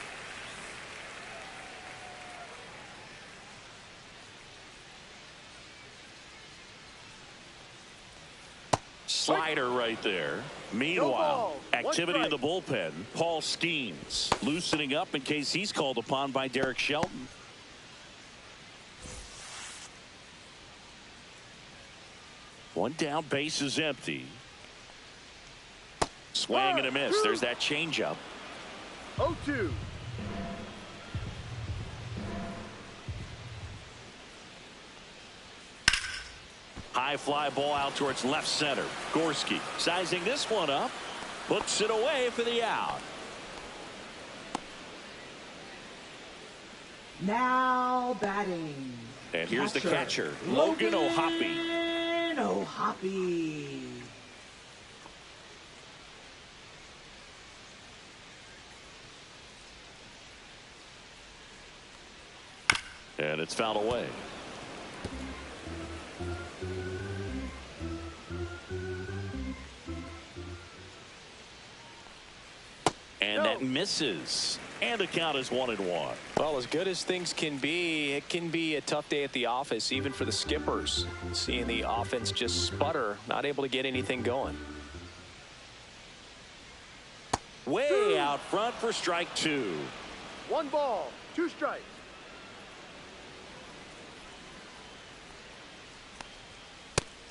Slider right there. Meanwhile, activity in the bullpen. Paul Skeens loosening up in case he's called upon by Derek Shelton. One down, base is empty. Swing and a miss. There's that changeup. 0-2. High fly ball out towards left center. Gorski sizing this one up. Puts it away for the out. Now batting. And here's the catcher, Logan O'Hoppe. O'Hoppe. And it's fouled away. And that misses. And the count is 1-1. Well, as good as things can be, it can be a tough day at the office, even for the skippers. Seeing the offense just sputter, not able to get anything going. Way out front for strike 2. 1 ball, 2 strikes.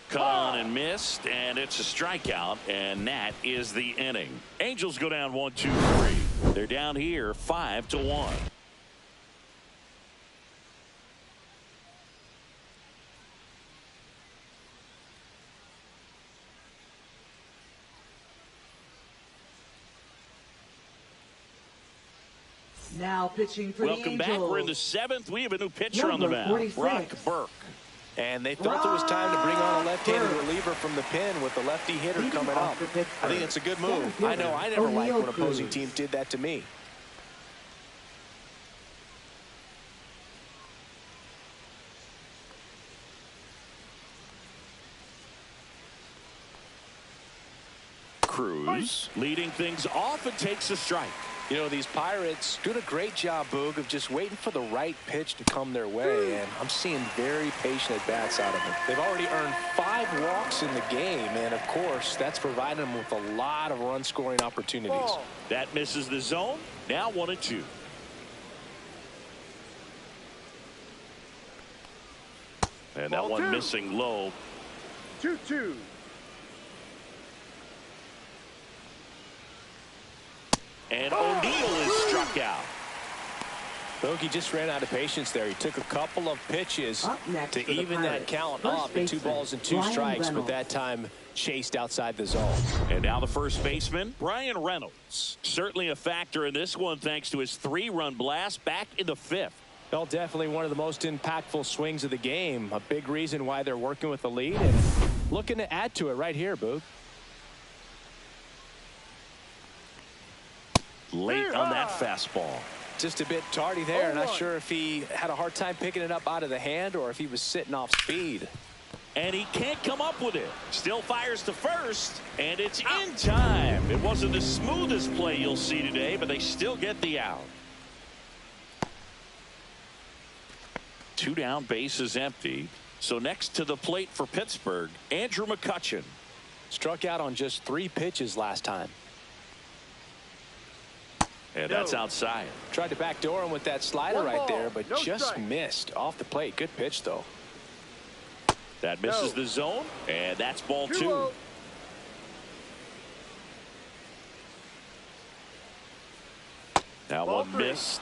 Cut on and missed, and it's a strikeout, and that is the inning. Angels go down 1-2-3. They're down here 5-1. Now pitching for the Welcome Angels. back. We're in the 7th. We have a new pitcher on the mound. 46. Brock Burke. And they felt it was time to bring on a left-handed reliever from the pen with the lefty hitter coming up. I think it's a good move. I know I never liked when opposing teams did that to me. Cruz leading things off and takes a strike. You know, these Pirates doing a great job, Boog, of just waiting for the right pitch to come their way, and I'm seeing very patient at-bats out of them. They've already earned 5 walks in the game, and, of course, that's provided them with a lot of run-scoring opportunities. That misses the zone. Now 1-2. And that one missing low. 2-2. And O'Neill is struck out. He just ran out of patience there. He took a couple of pitches to even that count up to 2 balls and 2 strikes, but that time chased outside the zone. And now the first baseman, Brian Reynolds. Certainly a factor in this one thanks to his 3-run blast back in the 5th. Well, definitely one of the most impactful swings of the game. A big reason why they're working with the lead and looking to add to it right here, Boog. Late on that fastball. Just a bit tardy there. Not sure if he had a hard time picking it up out of the hand or if he was sitting off speed. And he can't come up with it. Still fires to first, and it's in time. It wasn't the smoothest play you'll see today, but they still get the out. 2 down, base is empty. So next to the plate for Pittsburgh, Andrew McCutchen. Struck out on just 3 pitches last time. And that's outside. Tried to backdoor him with that slider right there, but just missed off the plate. Good pitch, though. That misses the zone, and that's ball 2. That one missed.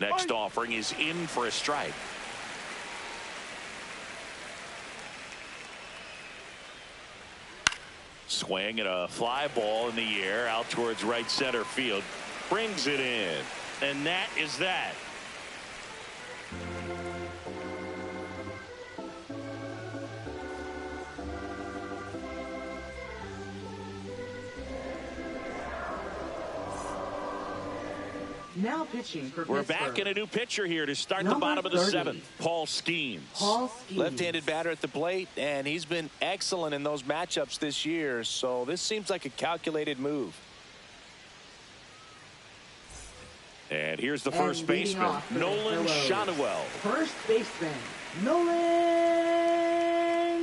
Next offering is in for a strike. Swing and a fly ball in the air out towards right center field. Brings it in. And that is that. Now pitching for We're Pittsburgh. back in a new pitcher here to start the Number bottom of the 30. 7th. Paul Skeens. Left-handed batter at the plate, and he's been excellent in those matchups this year, so this seems like a calculated move. And here's the first baseman, Nolan Shadowell. First baseman, Nolan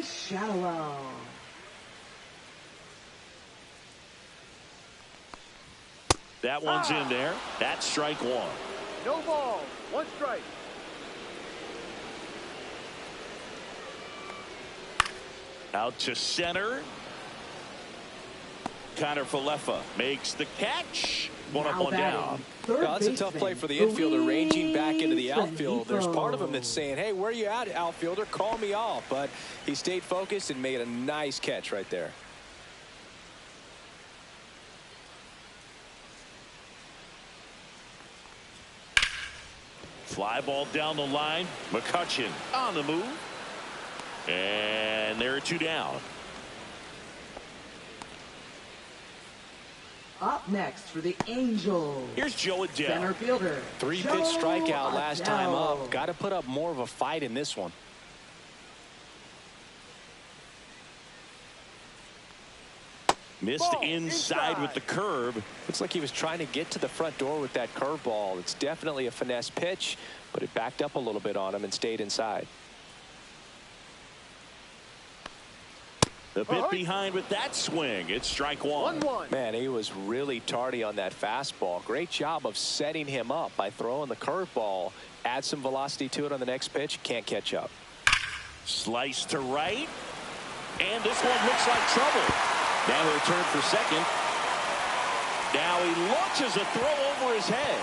Shadowell. That one's in there. That's strike 1. No ball. 1 strike. Out to center. Connor Falefa makes the catch. One up, one down. That's a tough play for the infielder, ranging back into the outfield. There's part of him that's saying, hey, where you at, outfielder? Call me off. But he stayed focused and made a nice catch right there. Fly ball down the line. McCutchen on the move. And there are 2 down. Up next for the Angels. Here's Joe Adell. Center fielder. 3-pitch strikeout last time up. Got to put up more of a fight in this one. Missed inside with the curve. Looks like he was trying to get to the front door with that curveball. It's definitely a finesse pitch, but it backed up a little bit on him and stayed inside. A bit behind with that swing. It's strike 1. 1-1. Man, he was really tardy on that fastball. Great job of setting him up by throwing the curveball. Add some velocity to it on the next pitch. Can't catch up. Slice to right. And this one looks like trouble. Now the return for second. Now he launches a throw over his head.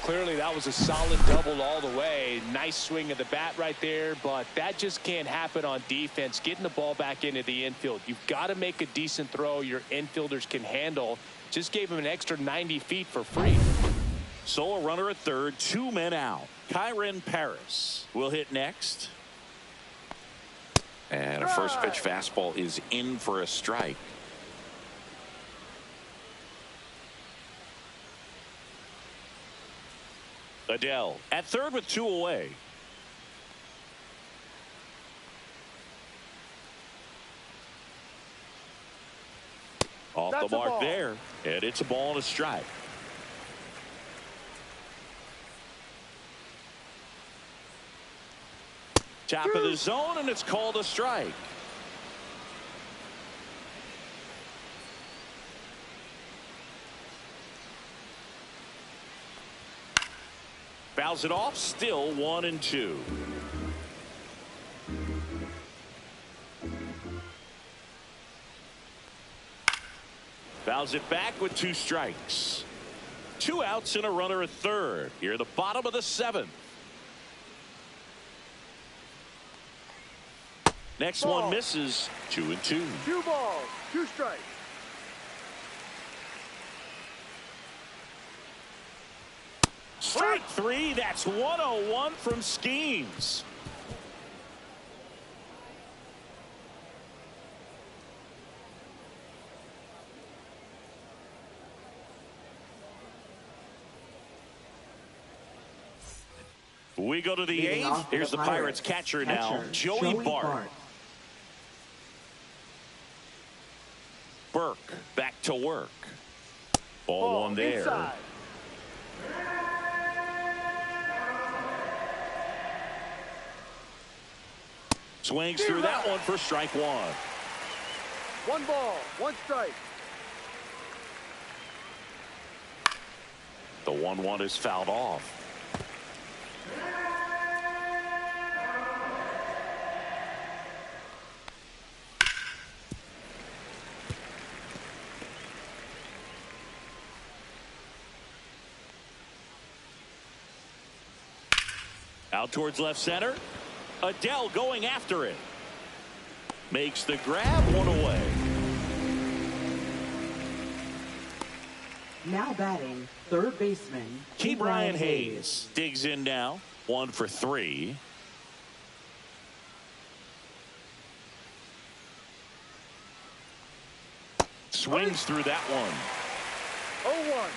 Clearly that was a solid double all the way. Nice swing of the bat right there, but that just can't happen on defense. Getting the ball back into the infield. You've got to make a decent throw your infielders can handle. Just gave him an extra 90 feet for free. So a runner at third, 2 men out. Kyren Paris will hit next. And a first pitch fastball is in for a strike. Adell at third with 2 away. Off the mark there, and it's a ball and a strike. Top of the zone, and it's called a strike. Fouls it off, still 1-2. Fouls it back with 2 strikes. 2 outs and a runner at third. Here at the bottom of the 7th. Next one misses. 2-2. 2 balls, 2 strikes. Strike 3. That's 101 from Skeens. We go to the 8th. Here's the Pirates catcher now, Joey Bart. Burke back to work. Ball one there. Inside. Swings through that one for strike one. 1 ball, 1 strike. The 1-1 is fouled off. Out towards left center. Adele going after it. Makes the grab, one away. Now batting, third baseman, Ke'Bryan Hayes digs in now. 1 for 3. Swings through that one. 0-1.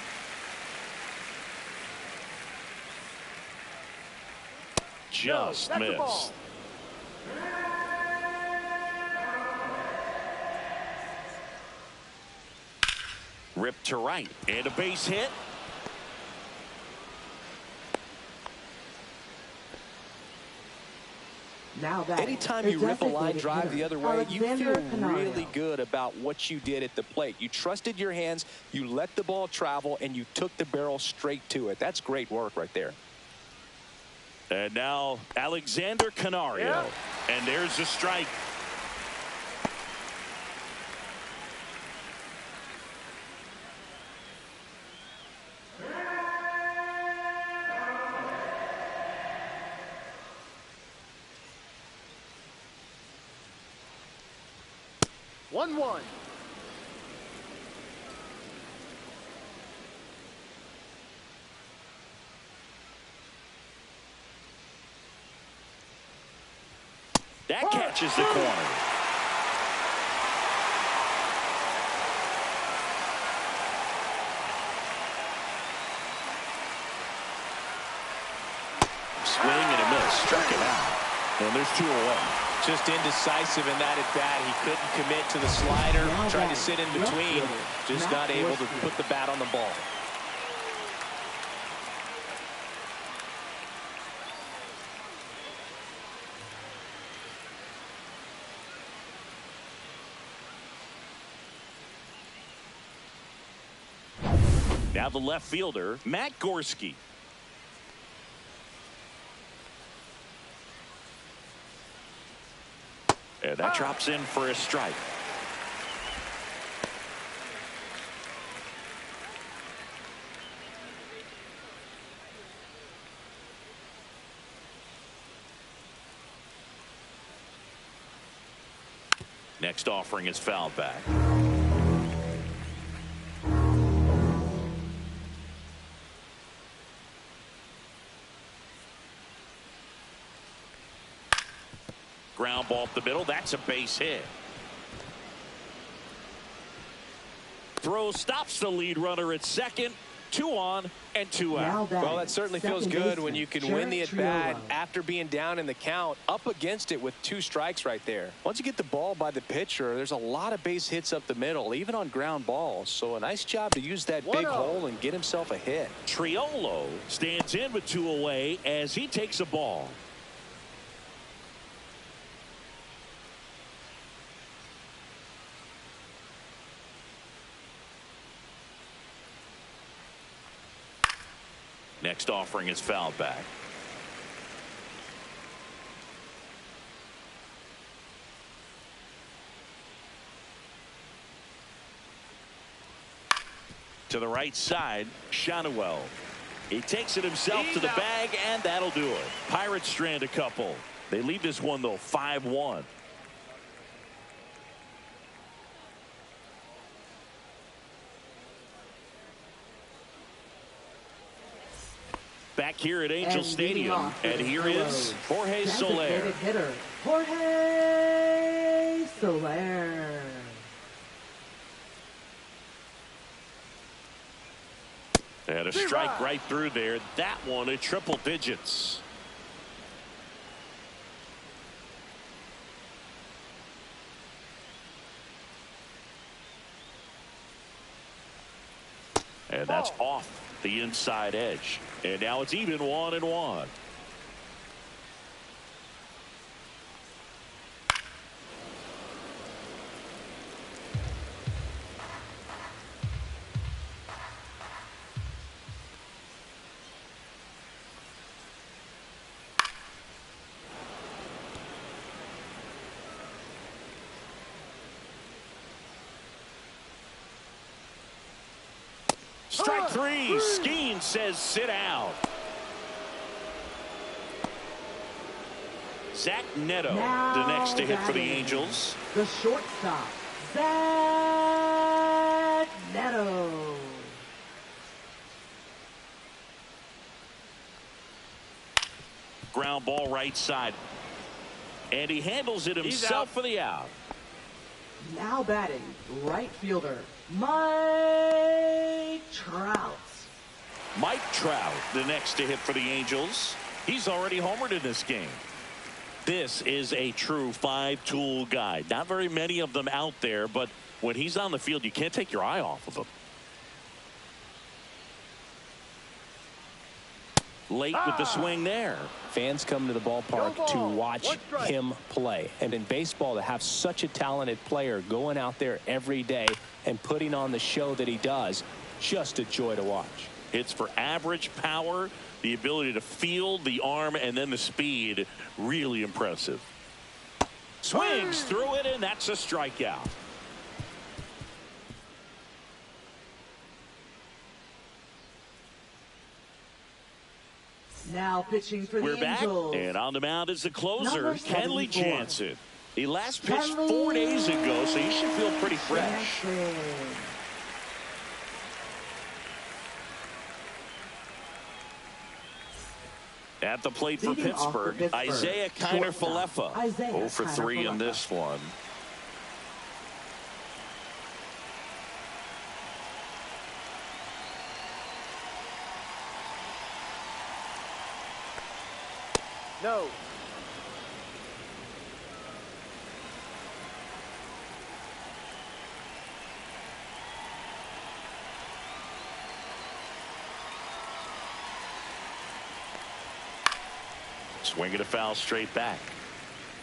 Just That's the missed. ball. Ripped to right. And a base hit. Now batting, Anytime the you rip a line designated drive hitter, the other way, you Alexander feel Canario. really good about what you did at the plate. You trusted your hands, you let the ball travel, and you took the barrel straight to it. That's great work right there. And now Alexander Canario. Yeah. And there's a strike. One. That catches the corner. Swing and a miss. Struck it out. And there's 2 away. Just indecisive in that at bat. He couldn't commit to the slider. Tried to sit in between. Just not able to put the bat on the ball. Now the left fielder, Matt Gorski. And that drops in for a strike. Next offering is fouled back. Ground ball up the middle. That's a base hit. Throw stops the lead runner at second. 2 on and 2 out. Well, that certainly feels good when you can win the at-bat Triolo. after being down in the count, up against it with 2 strikes right there. Once you get the ball by the pitcher, there's a lot of base hits up the middle, even on ground balls. So a nice job to use that big 1-0. hole and get himself a hit. Triolo stands in with 2 away as he takes a ball. Next offering is fouled back. To the right side, Shanuel. He takes it himself to the bag, and that'll do it. Pirates strand a couple. They lead this one, though, 5-1. Back here at Angel Stadium, and here is Jorge Soler. Designated hitter, Jorge Soler. And a strike right through there. That one at triple digits. And that's off the inside edge. And now it's even 1-1. Strike three. Skeen says sit down. Zach Neto, the next to hit for the Angels. The shortstop, Zach Neto. Ground ball right side. And he handles it himself for the out. Now batting, right fielder, Mike Trout. Mike Trout, the next to hit for the Angels. He's already homered in this game. This is a true five-tool guy. Not very many of them out there, but when he's on the field, you can't take your eye off of him. Late with the swing there. Fans come to the ballpark to watch him play. And in baseball, to have such a talented player going out there every day and putting on the show that he does, just a joy to watch. Hits for average power, the ability to field the arm, and then the speed. Really impressive. Swings through it, and that's a strikeout. Now pitching for the Angels. Back, and on the mound is the closer, Kenley Jansen. He last pitched Kenley 4 days ago, so he should feel pretty fresh. Jansen. At the plate for Leading off for Pittsburgh, Isaiah Kiner-Falefa. Isaiah 0 for 3 in Kiner-Falefa. this one. No. Swinging a foul straight back.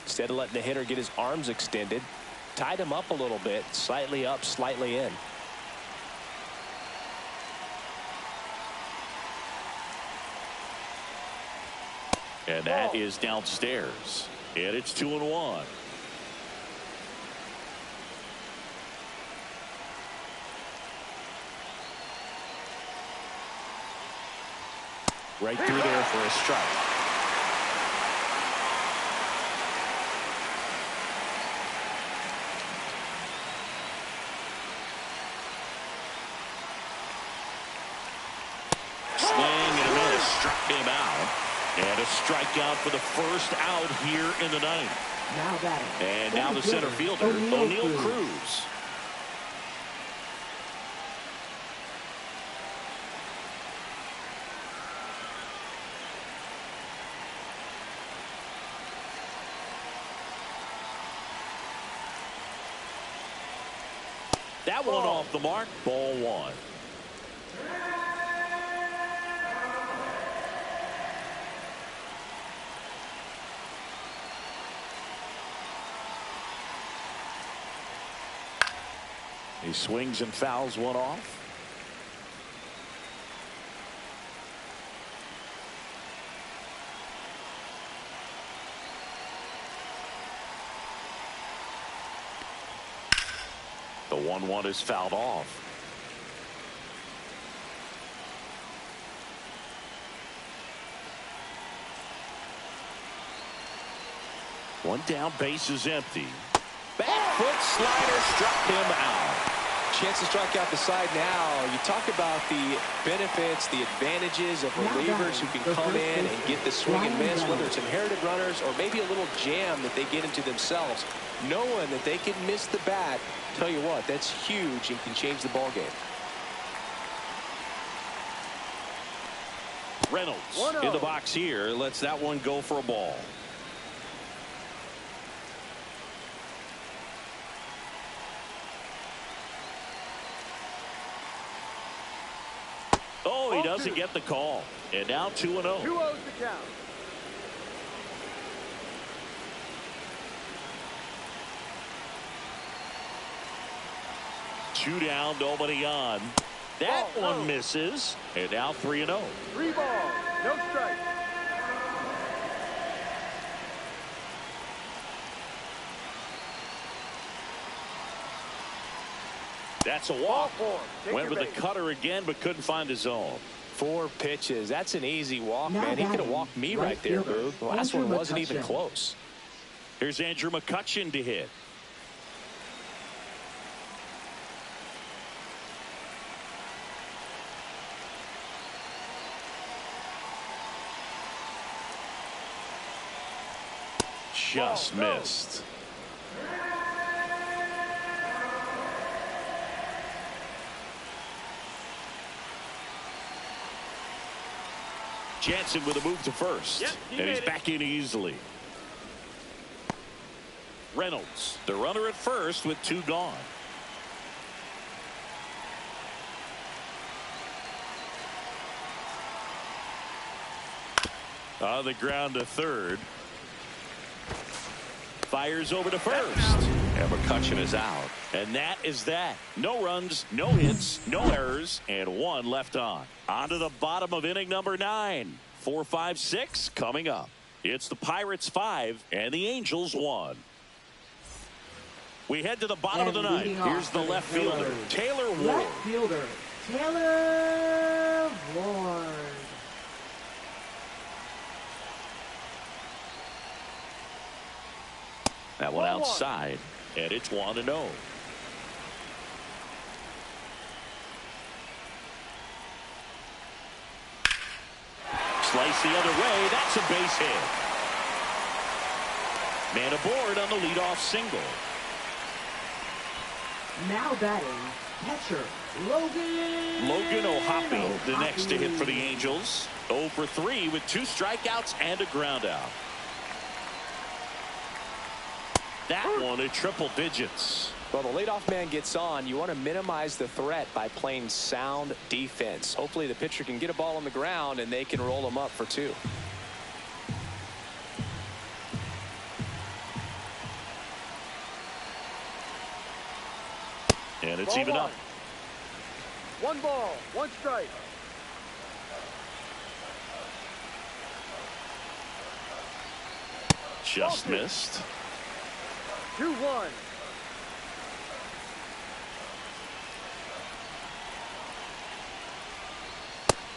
Instead of letting the hitter get his arms extended, tied him up a little bit, slightly up, slightly in. And that is downstairs. And it's 2-1. Right through there for a strike. Swing and a miss, struck him out. And a strikeout for the first out here in the ninth. Now batting. And now the center fielder, O'Neal Cruz. That one off the mark, ball one. He swings and fouls one off. The 1-1 is fouled off. One down, base is empty. Back foot slider struck him out. Chance to strike out the side now. You talk about the benefits, the advantages of relievers who can come in and get the swing and miss, whether it's inherited runners or maybe a little jam that they get into themselves. Knowing that they can miss the bat, tell you what, that's huge and can change the ball game. Reynolds in the box here, lets that one go for a ball. Oh, he doesn't get the call. And now 2-0. 2-0's the count. Two down, nobody on. That Ball, one misses. And now 3-0. 3 balls, no strike. That's a walk. Take Went with your the base. cutter again, but couldn't find his zone. 4 pitches. That's an easy walk, Now man. He could have batting, walked me right right there, fielder, Boog. The last Andrew one wasn't even McCutchen. close. Here's Andrew McCutchen to hit. Just missed. Jansen with a move to first. Yep, he and he's made it. back in easily. Reynolds, the runner at first with 2 gone. On the ground to third. Fires over to first. And McCutchen is out. And that is that. No runs, no hits, no errors, and 1 left on. On to the bottom of inning number 9. 4, 5, 6 coming up. It's the Pirates 5 and the Angels 1. We head to the bottom of the ninth. Here's the left fielder, Taylor Ward. Left fielder, Taylor Ward. That one outside, and it's 1-0. Slice the other way. That's a base hit. Man aboard on the leadoff single. Now batting, catcher, Logan O'Hoppe, the next to hit for the Angels. 0 for 3 with 2 strikeouts and a ground out. That one at triple digits. Well, the leadoff man gets on. You want to minimize the threat by playing sound defense. Hopefully the pitcher can get a ball on the ground and they can roll him up for 2. And it's Ball even 1. up. 1 ball, 1 strike. Just missed. 2-1.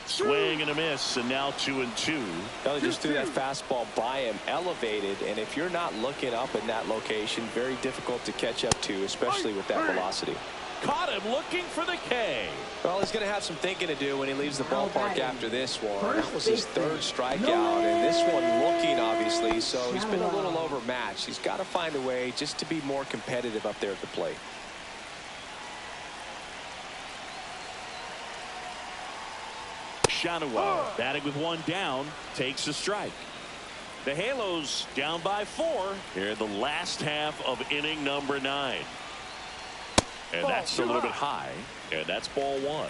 Swing and a miss, and now 2-2. They just threw that fastball by him, elevated, and if you're not looking up in that location, very difficult to catch up to, especially with that velocity. Caught him looking for the K. Well, he's going to have some thinking to do when he leaves the ballpark after this one. That was his 3rd First strikeout, and this one looking, obviously, so he's been a little overmatched. He's got to find a way just to be more competitive up there at the plate. Shanawa batting with 1 down, takes a strike. The Halos down by 4 here in the last half of inning number 9. And that's a little bit high, and that's ball 1.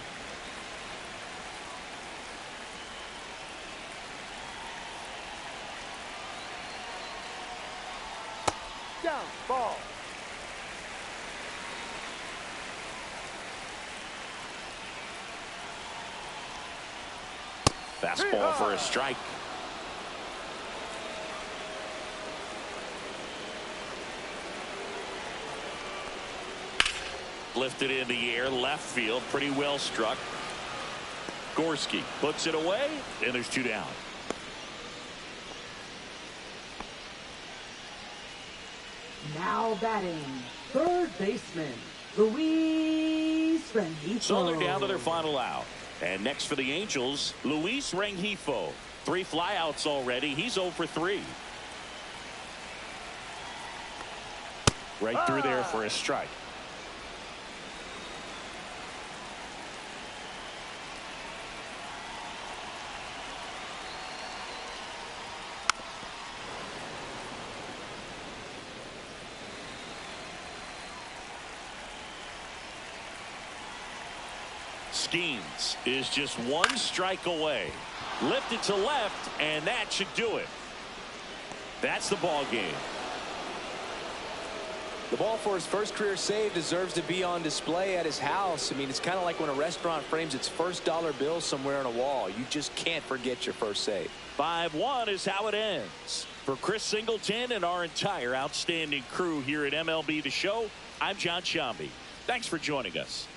Down, ball. Fastball for a strike. Lifted in the air, left field, pretty well struck. Gorski puts it away, and there's 2 down. Now batting, third baseman, Luis Rengifo. So they're down to their final out. And next for the Angels, Luis Rengifo. 3 flyouts already. He's 0 for 3. Right through there for a strike. Skeens is just one strike away. Lifted to left, and that should do it. That's the ball game. The ball for his first career save deserves to be on display at his house. I mean, it's kind of like when a restaurant frames its first dollar bill somewhere on a wall. You just can't forget your first save. 5-1 is how it ends. For Chris Singleton and our entire outstanding crew here at MLB The Show, I'm John Shambi. Thanks for joining us.